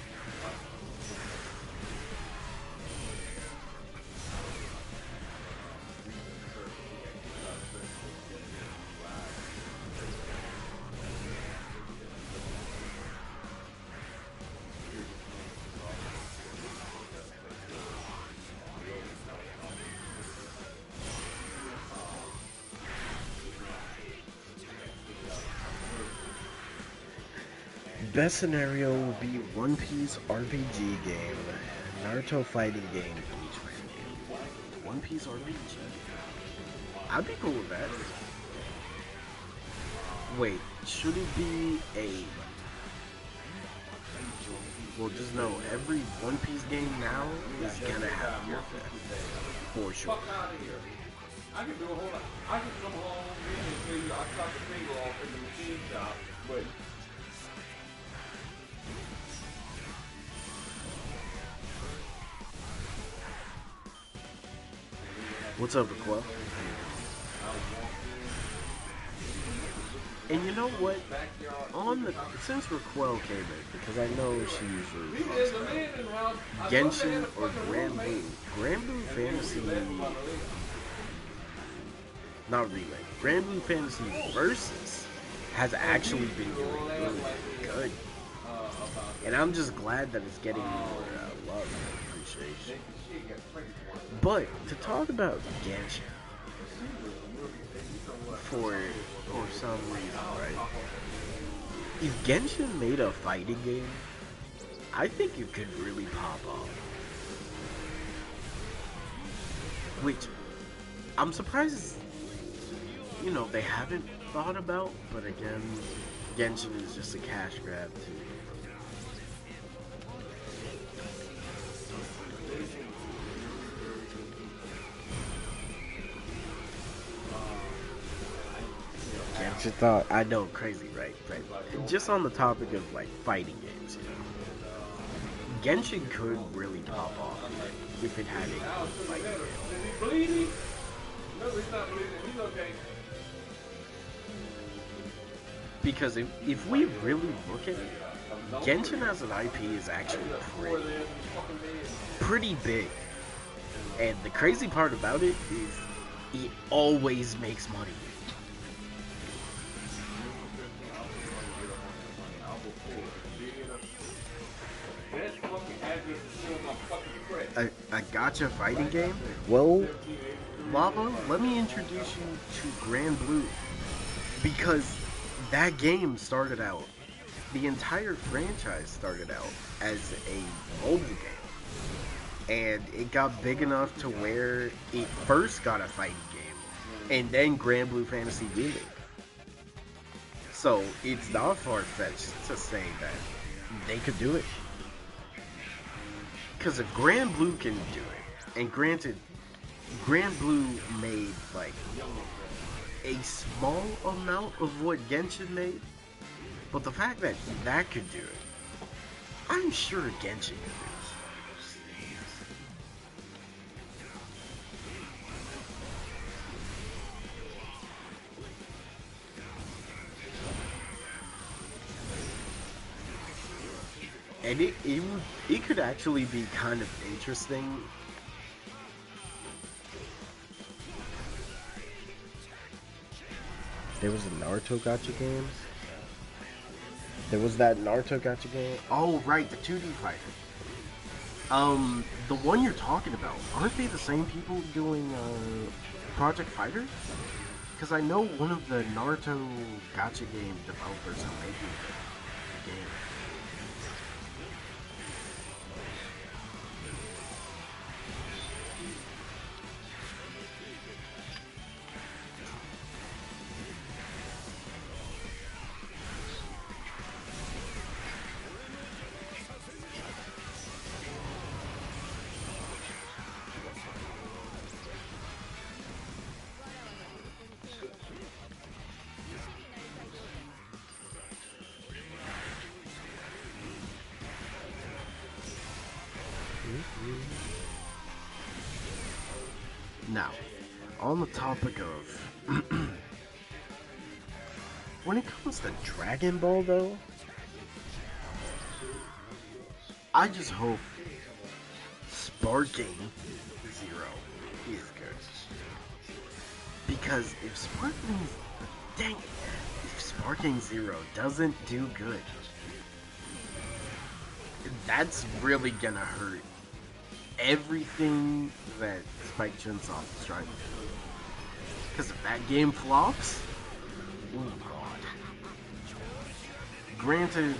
Best scenario would be One Piece RPG game, Naruto fighting game, Bleach game. One Piece RPG. I'd be cool with that. Wait, should it be a... Well, just know, every One Piece game now is gonna have Gear Theft. For sure. I can do a whole lot. I can come home and tell you I chopped the finger off in the machine shop, but... What's up, Raquel? And you know what? Since Raquel came in, because I know she usually talks about Genshin or Granblue. Granblue Fantasy, not Relay. Granblue Fantasy Versus has actually been doing really good, and I'm just glad that it's getting more love and appreciation. But to talk about Genshin for some reason, right? If Genshin made a fighting game, I think it could really pop off. Which I'm surprised, they haven't thought about. But again, Genshin is just a cash grab too. Genshin thought, I know, crazy, right? Just on the topic of like fighting games, Genshin could really pop off if it had a fighting game. Because if we really look at it, Genshin as an IP is actually pretty big. And the crazy part about it is it always makes money. A gacha fighting game? Well, Lava, let me introduce you to Granblue. Because that game started out, the entire franchise started out as a mobile game. And it got big enough to where it first got a fighting game. And then Granblue Fantasy Remake. So it's not far-fetched to say that they could do it. Because if Granblue can do it, and granted, Grand Blue made like a small amount of what Genshin made, but the fact that that could do it, I'm sure Genshin could do it. And it could actually be kind of interesting. There was a Naruto gacha game. There was that Naruto gacha game. Oh, right, the 2D fighter. The one you're talking about, aren't they the same people doing Project Fighter? Because I know one of the Naruto gacha game developers are making the game. Now, on the topic of when it comes to Dragon Ball, though, I just hope Sparking Zero is good. Because if Sparking Zero doesn't do good, that's really gonna hurt everything that Spike Chunsoft is trying to do. Because if that game flops, oh god. Granted,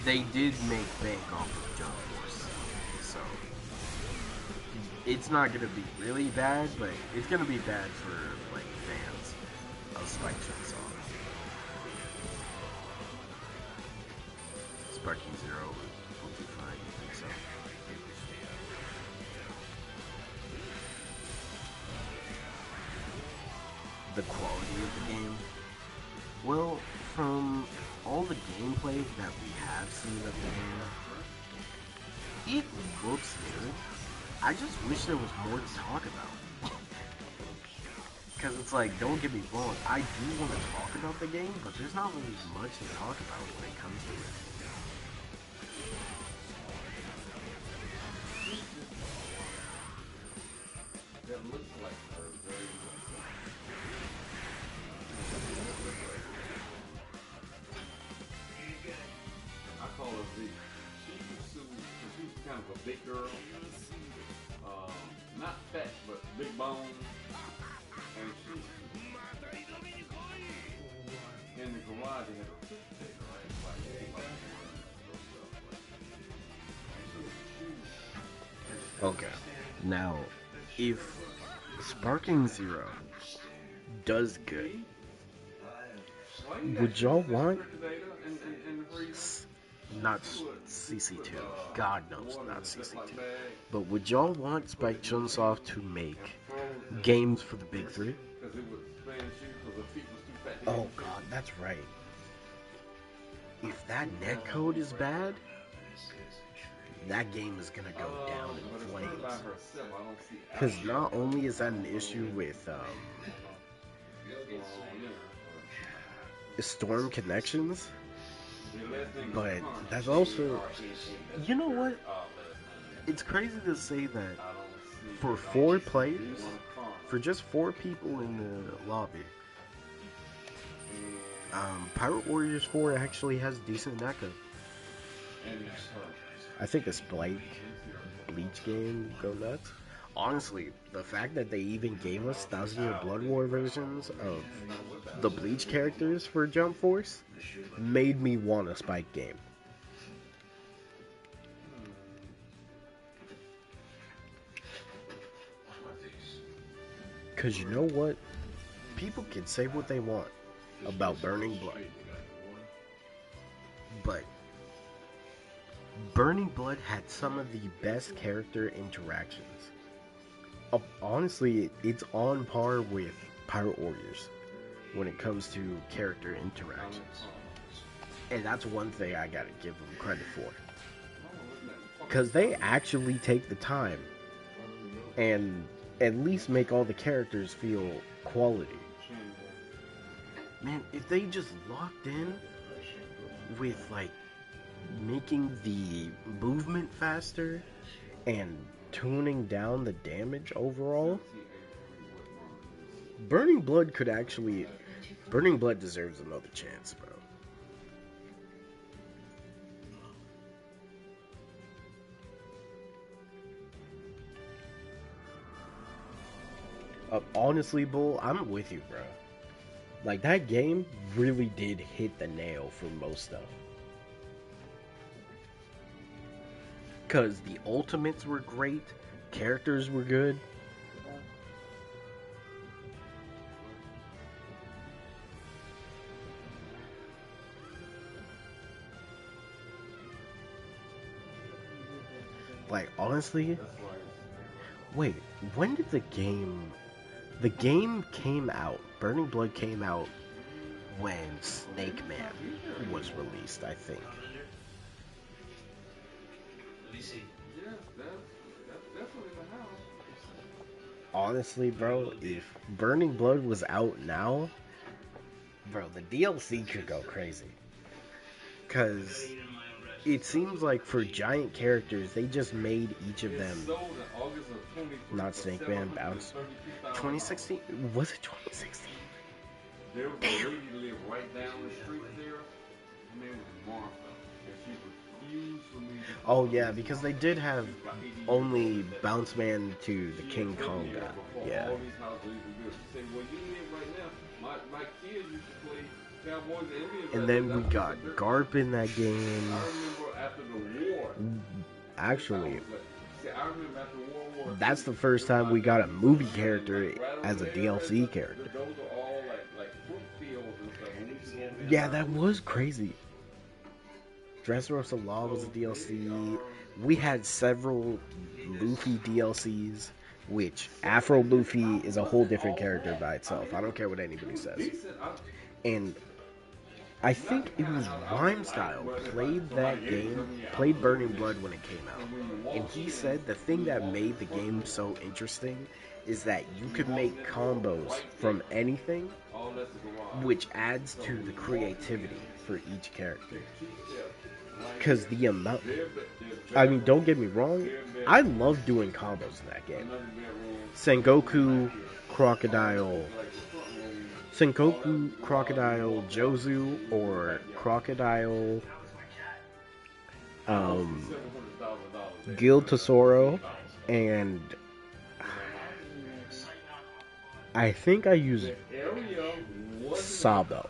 they did make bank off of Jump Force, so it's not gonna be really bad, but it's gonna be bad for like fans of Spike Chunsoft. Sparking Zero will be fine, I think so. The quality of the game? Well, from all the gameplay that we have seen of the game, it looks good. I just wish there was more to talk about. Because it's like, don't get me wrong, I do want to talk about the game, but there's not really much to talk about when it comes to it. That looks like her very much. I call her the she's kind of a big girl. Not fat, but big bone. And she's in the garage they have a fish taker, right? Okay. Now, if Sparking Zero does good, would y'all want not CC2? God knows not CC2. But would y'all want Spike Chunsoft to make games for the big three? Oh god, that's right. If that netcode is bad, that game is gonna go down in flames. Because not only is that an issue with Storm connections, but that's also, you know what? It's crazy to say that for 4 players, for just 4 people in the lobby, Pirate Warriors 4 actually has decent netcode. I think this Bleach game go nuts. Honestly, the fact that they even gave us Thousand Year Blood War versions of the Bleach characters for Jump Force made me want a Spike game. Cause you know what? People can say what they want about Burning Blood, but Burning Blood had some of the best character interactions Honestly, it's on par with Pirate Warriors when it comes to character interactions. And that's one thing I gotta give them credit for. Because they actually take the time and at least make all the characters feel quality. Man, if they just locked in with, like, making the movement faster and tuning down the damage overall, Burning Blood could actually... Burning Blood deserves another chance, bro. Honestly, Bull, I'm with you, bro. Like, that game really did hit the nail for most stuff. Because the ultimates were great, characters were good. Like, honestly, wait, when did the game came out, Burning Blood came out when Snake Man was released, I think. Honestly, bro, if Burning Blood was out now, bro, the DLC could go crazy. Because it seems like for giant characters, they just made each of them, not Snake Man, Bounce. 2016? Was it 2016? There was a lady lived right down the street there. Her name was Martha. And she refused for me to... Oh, yeah, because they did have only Bounce Man to the King Kong guy. Yeah. All these houses were good. She said, well, you live right now. My kids used to play Cowboys and Indians. And then we got Garp in that game. I remember after the war. Actually, I remember after World War II, that's the first time we got a movie character as a DLC character. those are all like fruit fields and stuff. And we used to go over there. Yeah, that was crazy. Dressrosa Law was a DLC. We had several Luffy DLCs, which Afro Luffy is a whole different character by itself. I don't care what anybody says. And I think it was Rhymestyle played that game, played Burning Blood when it came out. And he said the thing that made the game so interesting is that you could make combos from anything, which adds to the creativity for each character. Because the amount... I mean, don't get me wrong, I love doing combos in that game. Sengoku, Crocodile, Jozu, or Crocodile, Gil Tesoro, and I think I used Sabo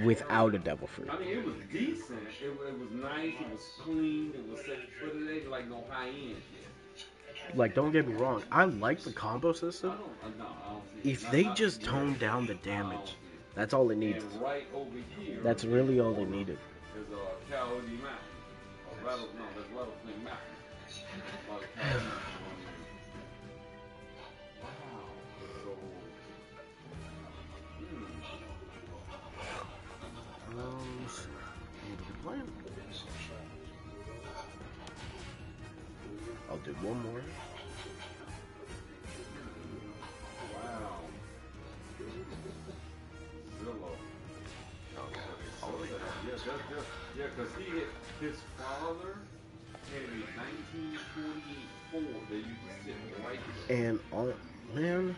without a Devil Fruit. I mean, it was decent. It was nice. It was clean. It was set, but it ain't like no high end. Like, don't get me wrong, I like the combo system. I don't see it. If they just toned down the damage, that's all they needed. And right over here, That's really all they needed. there's a Coyote Mountain. That's Rattlesnake Mountain. Wow. So, I'll do one more. wow. Zillow. Yeah, because his father had a 1944. They used to sit right there. And, man,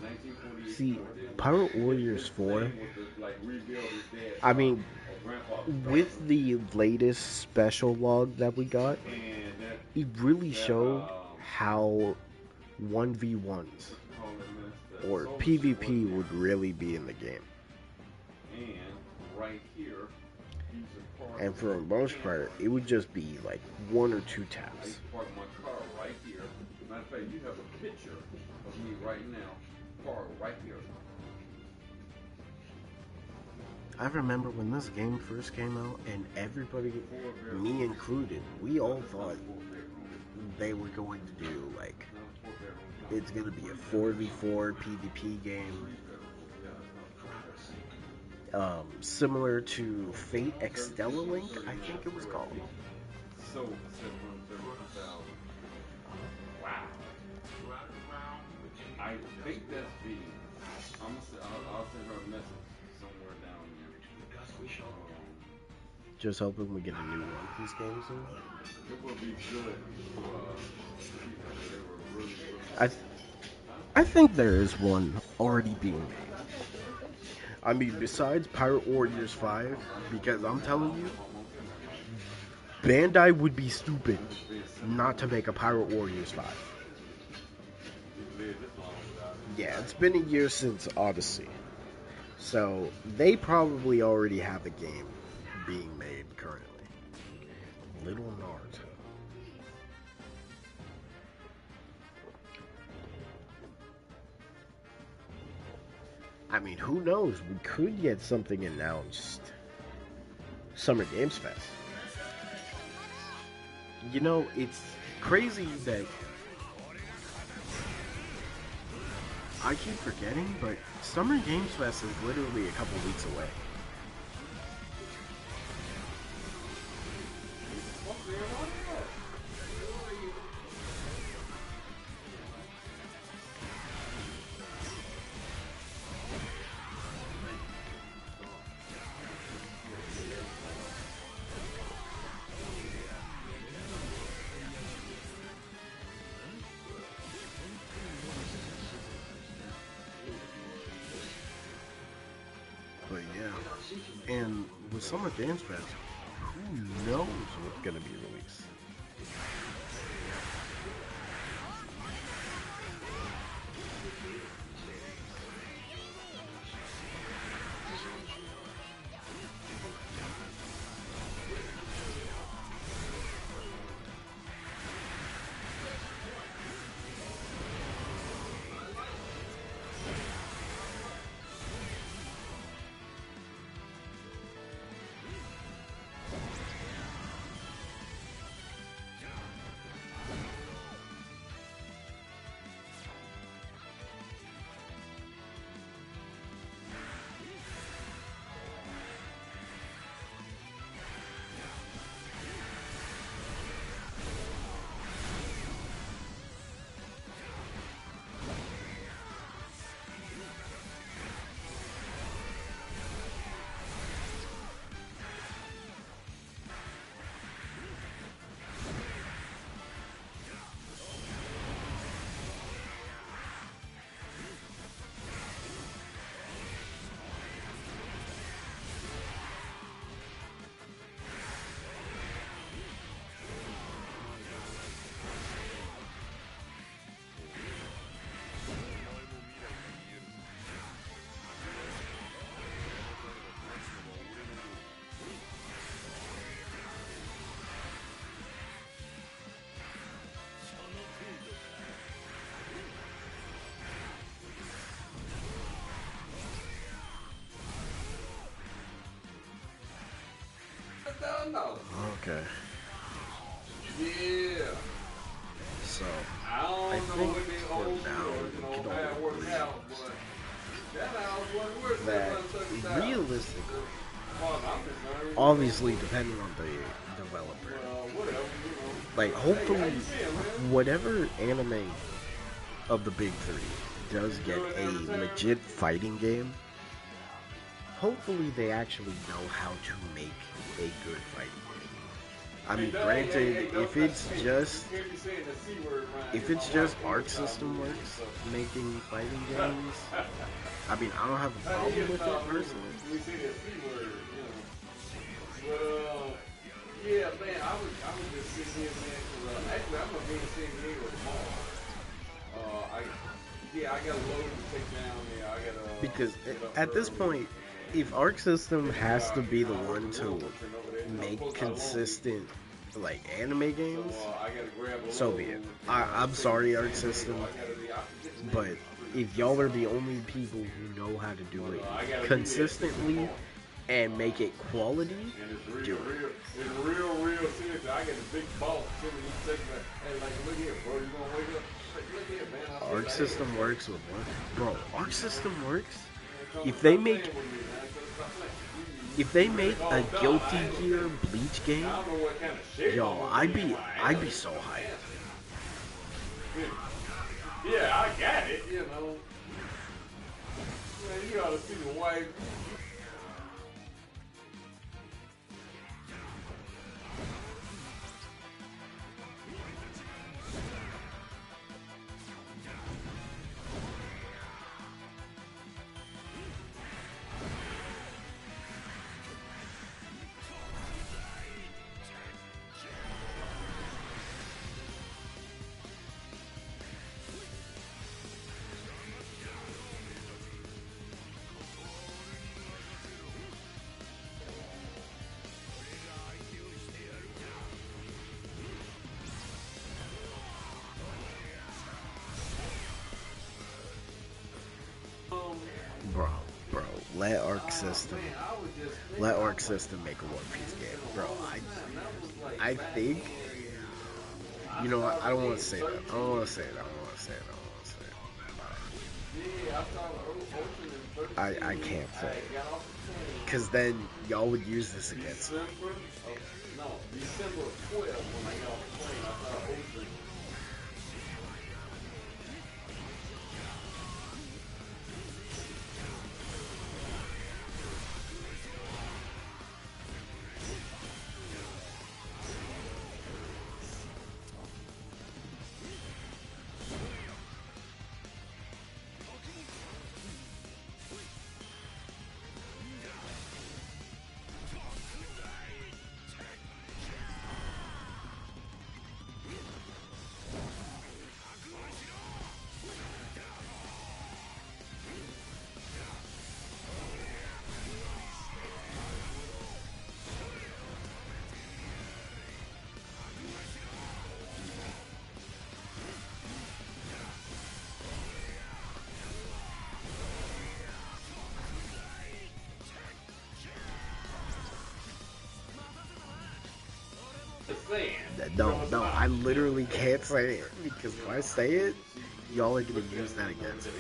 1948. see, Pirate Warriors 4, I mean, with the latest special log that we got, it really showed how 1v1s or PvP would really be in the game. And right here, And for the most part, it would just be like 1 or 2 taps. park my car right here. Matter of fact, you have a picture of me right now, car right here. I remember when this game first came out, and everybody, me included, we all thought they were going to do like it's gonna be a 4v4 PvP game, similar to Fate Extella Link, I think it was called. So, 732,000. Wow. I think that's V. I'll send her a message somewhere down there. Just hoping we get a new One Piece game soon. It will be good. They were really good. I think there is one already being made. I mean, besides Pirate Warriors 5, because I'm telling you, Bandai would be stupid not to make a Pirate Warriors 5. Yeah, it's been a year since Odyssey. So, they probably already have a game being made currently. Little Naruto. I mean, who knows? We could get something announced. Summer Games Fest. You know, it's crazy that I keep forgetting, but Summer Games Fest is literally a couple weeks away. But yeah, and with Summer Games Fest, who knows what's gonna be released? Okay. Yeah. So, I don't I know think what they for old now, we can bad all work agree out, but that house wasn't worth that $730,000. realistically, As far as I'm concerned, obviously depending on the developer, whatever, you know. like Hey, how hopefully you feeling, man? whatever anime of the big three does get a legit fighting game, hopefully they actually know how to make a good fighting game. I mean, granted, if it's just Arc System Works making fighting games, I mean, I don't have a problem with it personally. We say that C word, you know. But, yeah, man, I was just sitting here, man, 'cause, actually, I'm going to be in San Diego tomorrow. I got a load to take down there. I got to... Because at this point, if Arc System has to be the one to make consistent, like, anime games, so be it. I'm sorry, Arc System, but if y'all are the only people who know how to do it consistently and make it quality, do it. It's real serious. I got a big boss. Hey, like, look here, bro, you gonna wake up? Like, look here, man. I Arc said, System works with what? Bro, Arc System works. Come If they stop make playing with me, man. Stop playing. if they really make all a done. Guilty I ain't Gear gonna- Bleach game, I don't know what kind of shape yo, I'm gonna I'd in be my I'd ass. be so hyped. Yeah, I got it, you know. Man, you ought to see the wife. Bro, let Arc System Man, I was just let Arc System make a One Piece game, bro. I think, you know what? I don't want to say that. I don't want to say it. Yeah, I saw Ocean in I can't say it. got off the plane. Cause then y'all would use this against me. December 12th when I got off the plane, I saw Ocean. No, I literally can't say it because if I say it, y'all are gonna use that against me.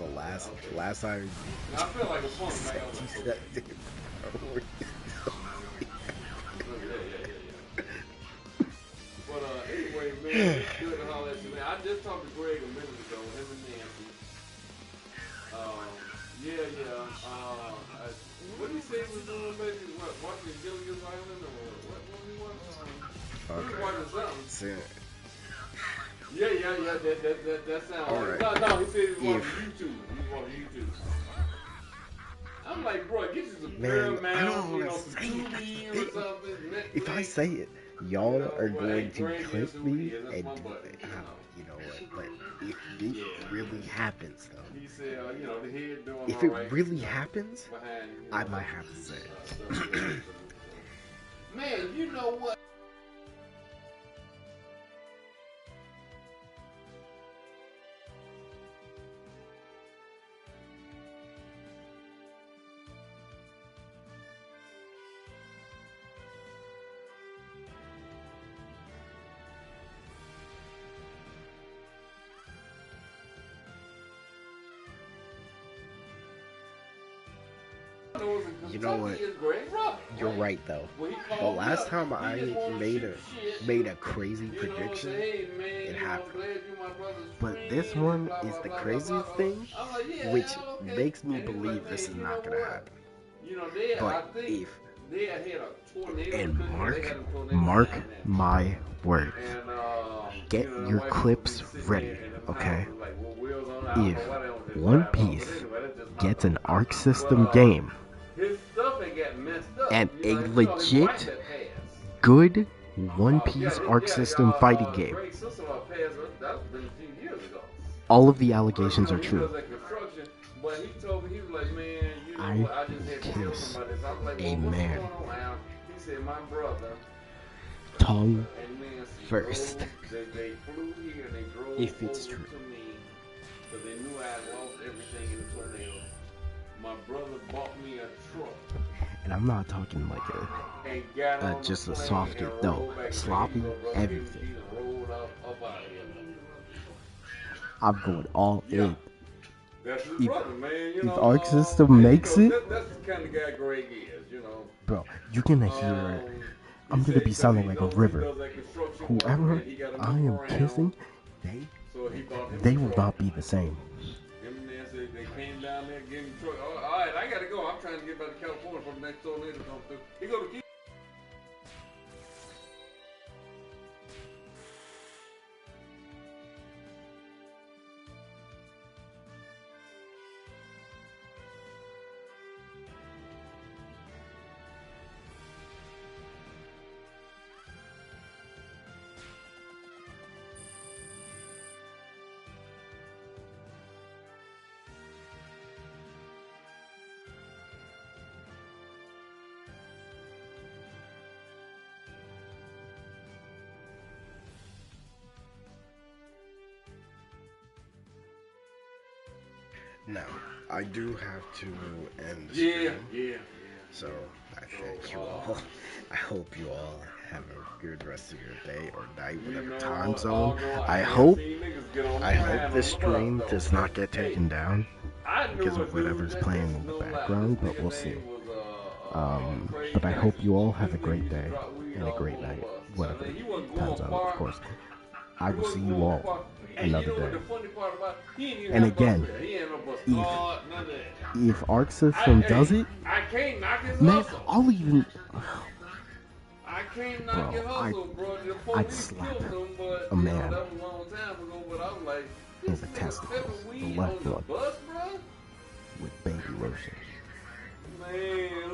The last time I feel like a punk, said man. you said it, bro. But anyway, man, it's good to holler at you, man. I just talked to Greg a minute ago, him and Nancy. What did he say he was doing, baby? What, watching Gilligan's Island or what he watching? He was watching something. That sounds All right. right. No, he said he was watching YouTube. He was watching YouTube. I'm like, bro, get you some Man, I don't Paramount, wanna some say it. Tubi or something. Netflix. If I say it, y'all are going to Greg clip is who me he is. That's and my do buddy, it. you know. You know what? But if it really happens, though, He said, the head doing if all it right, really happens, behind, I might have to say it. stuff. Man, you know what? You know what? You're right, though. The last time I made a crazy prediction, it happened. But this one is the craziest thing, which makes me believe this is not gonna happen. But if, and mark my words, get your clips ready, okay? If One Piece gets an Arc System game, and a legit good One Piece Arc System fighting game, all of the allegations are true. I will kiss a man tongue first if it's true. My brother bought me a truck. And I'm not talking like And got on just the a plane softer, and no, rolled back sloppy, to Vegas, bro. everything. He just rolled up out of here. I'm going all Yeah. in. That's his If- brother, man. You if know, Arc System and, makes you know, it- that's the kind of guy Greg is, you know. Bro, you're gonna hear He I'm gonna said be 'cause sounding he like a knows he river. does that construction work, Whoever and he gotta I move am around, kissing, so he bought him they a will truck. not be the same. Him and Nancy, they came down there, gave him a truck. All right, I gotta go. I'm trying to get back to California for the next tornado to come through. He go to Now, I do have to end the yeah. stream, so I thank you all. I hope you all have a good rest of your day or night, whatever time zone. I hope this stream does not get taken down because of whatever's playing in the background, but we'll see. But I hope you all have a great day and a great night, whatever time zone, of course. I will see you all another day. And again, if Arc System does it, I can't knock his man, hustle. I'll even. I can't knock his Bro, hustle, bro. The I'd police slap killed him, but a man you know, that was a long time ago. But I was like, in this the nigga testicles, selling the weed left on the one, bus, bro. with baby lotion. Man.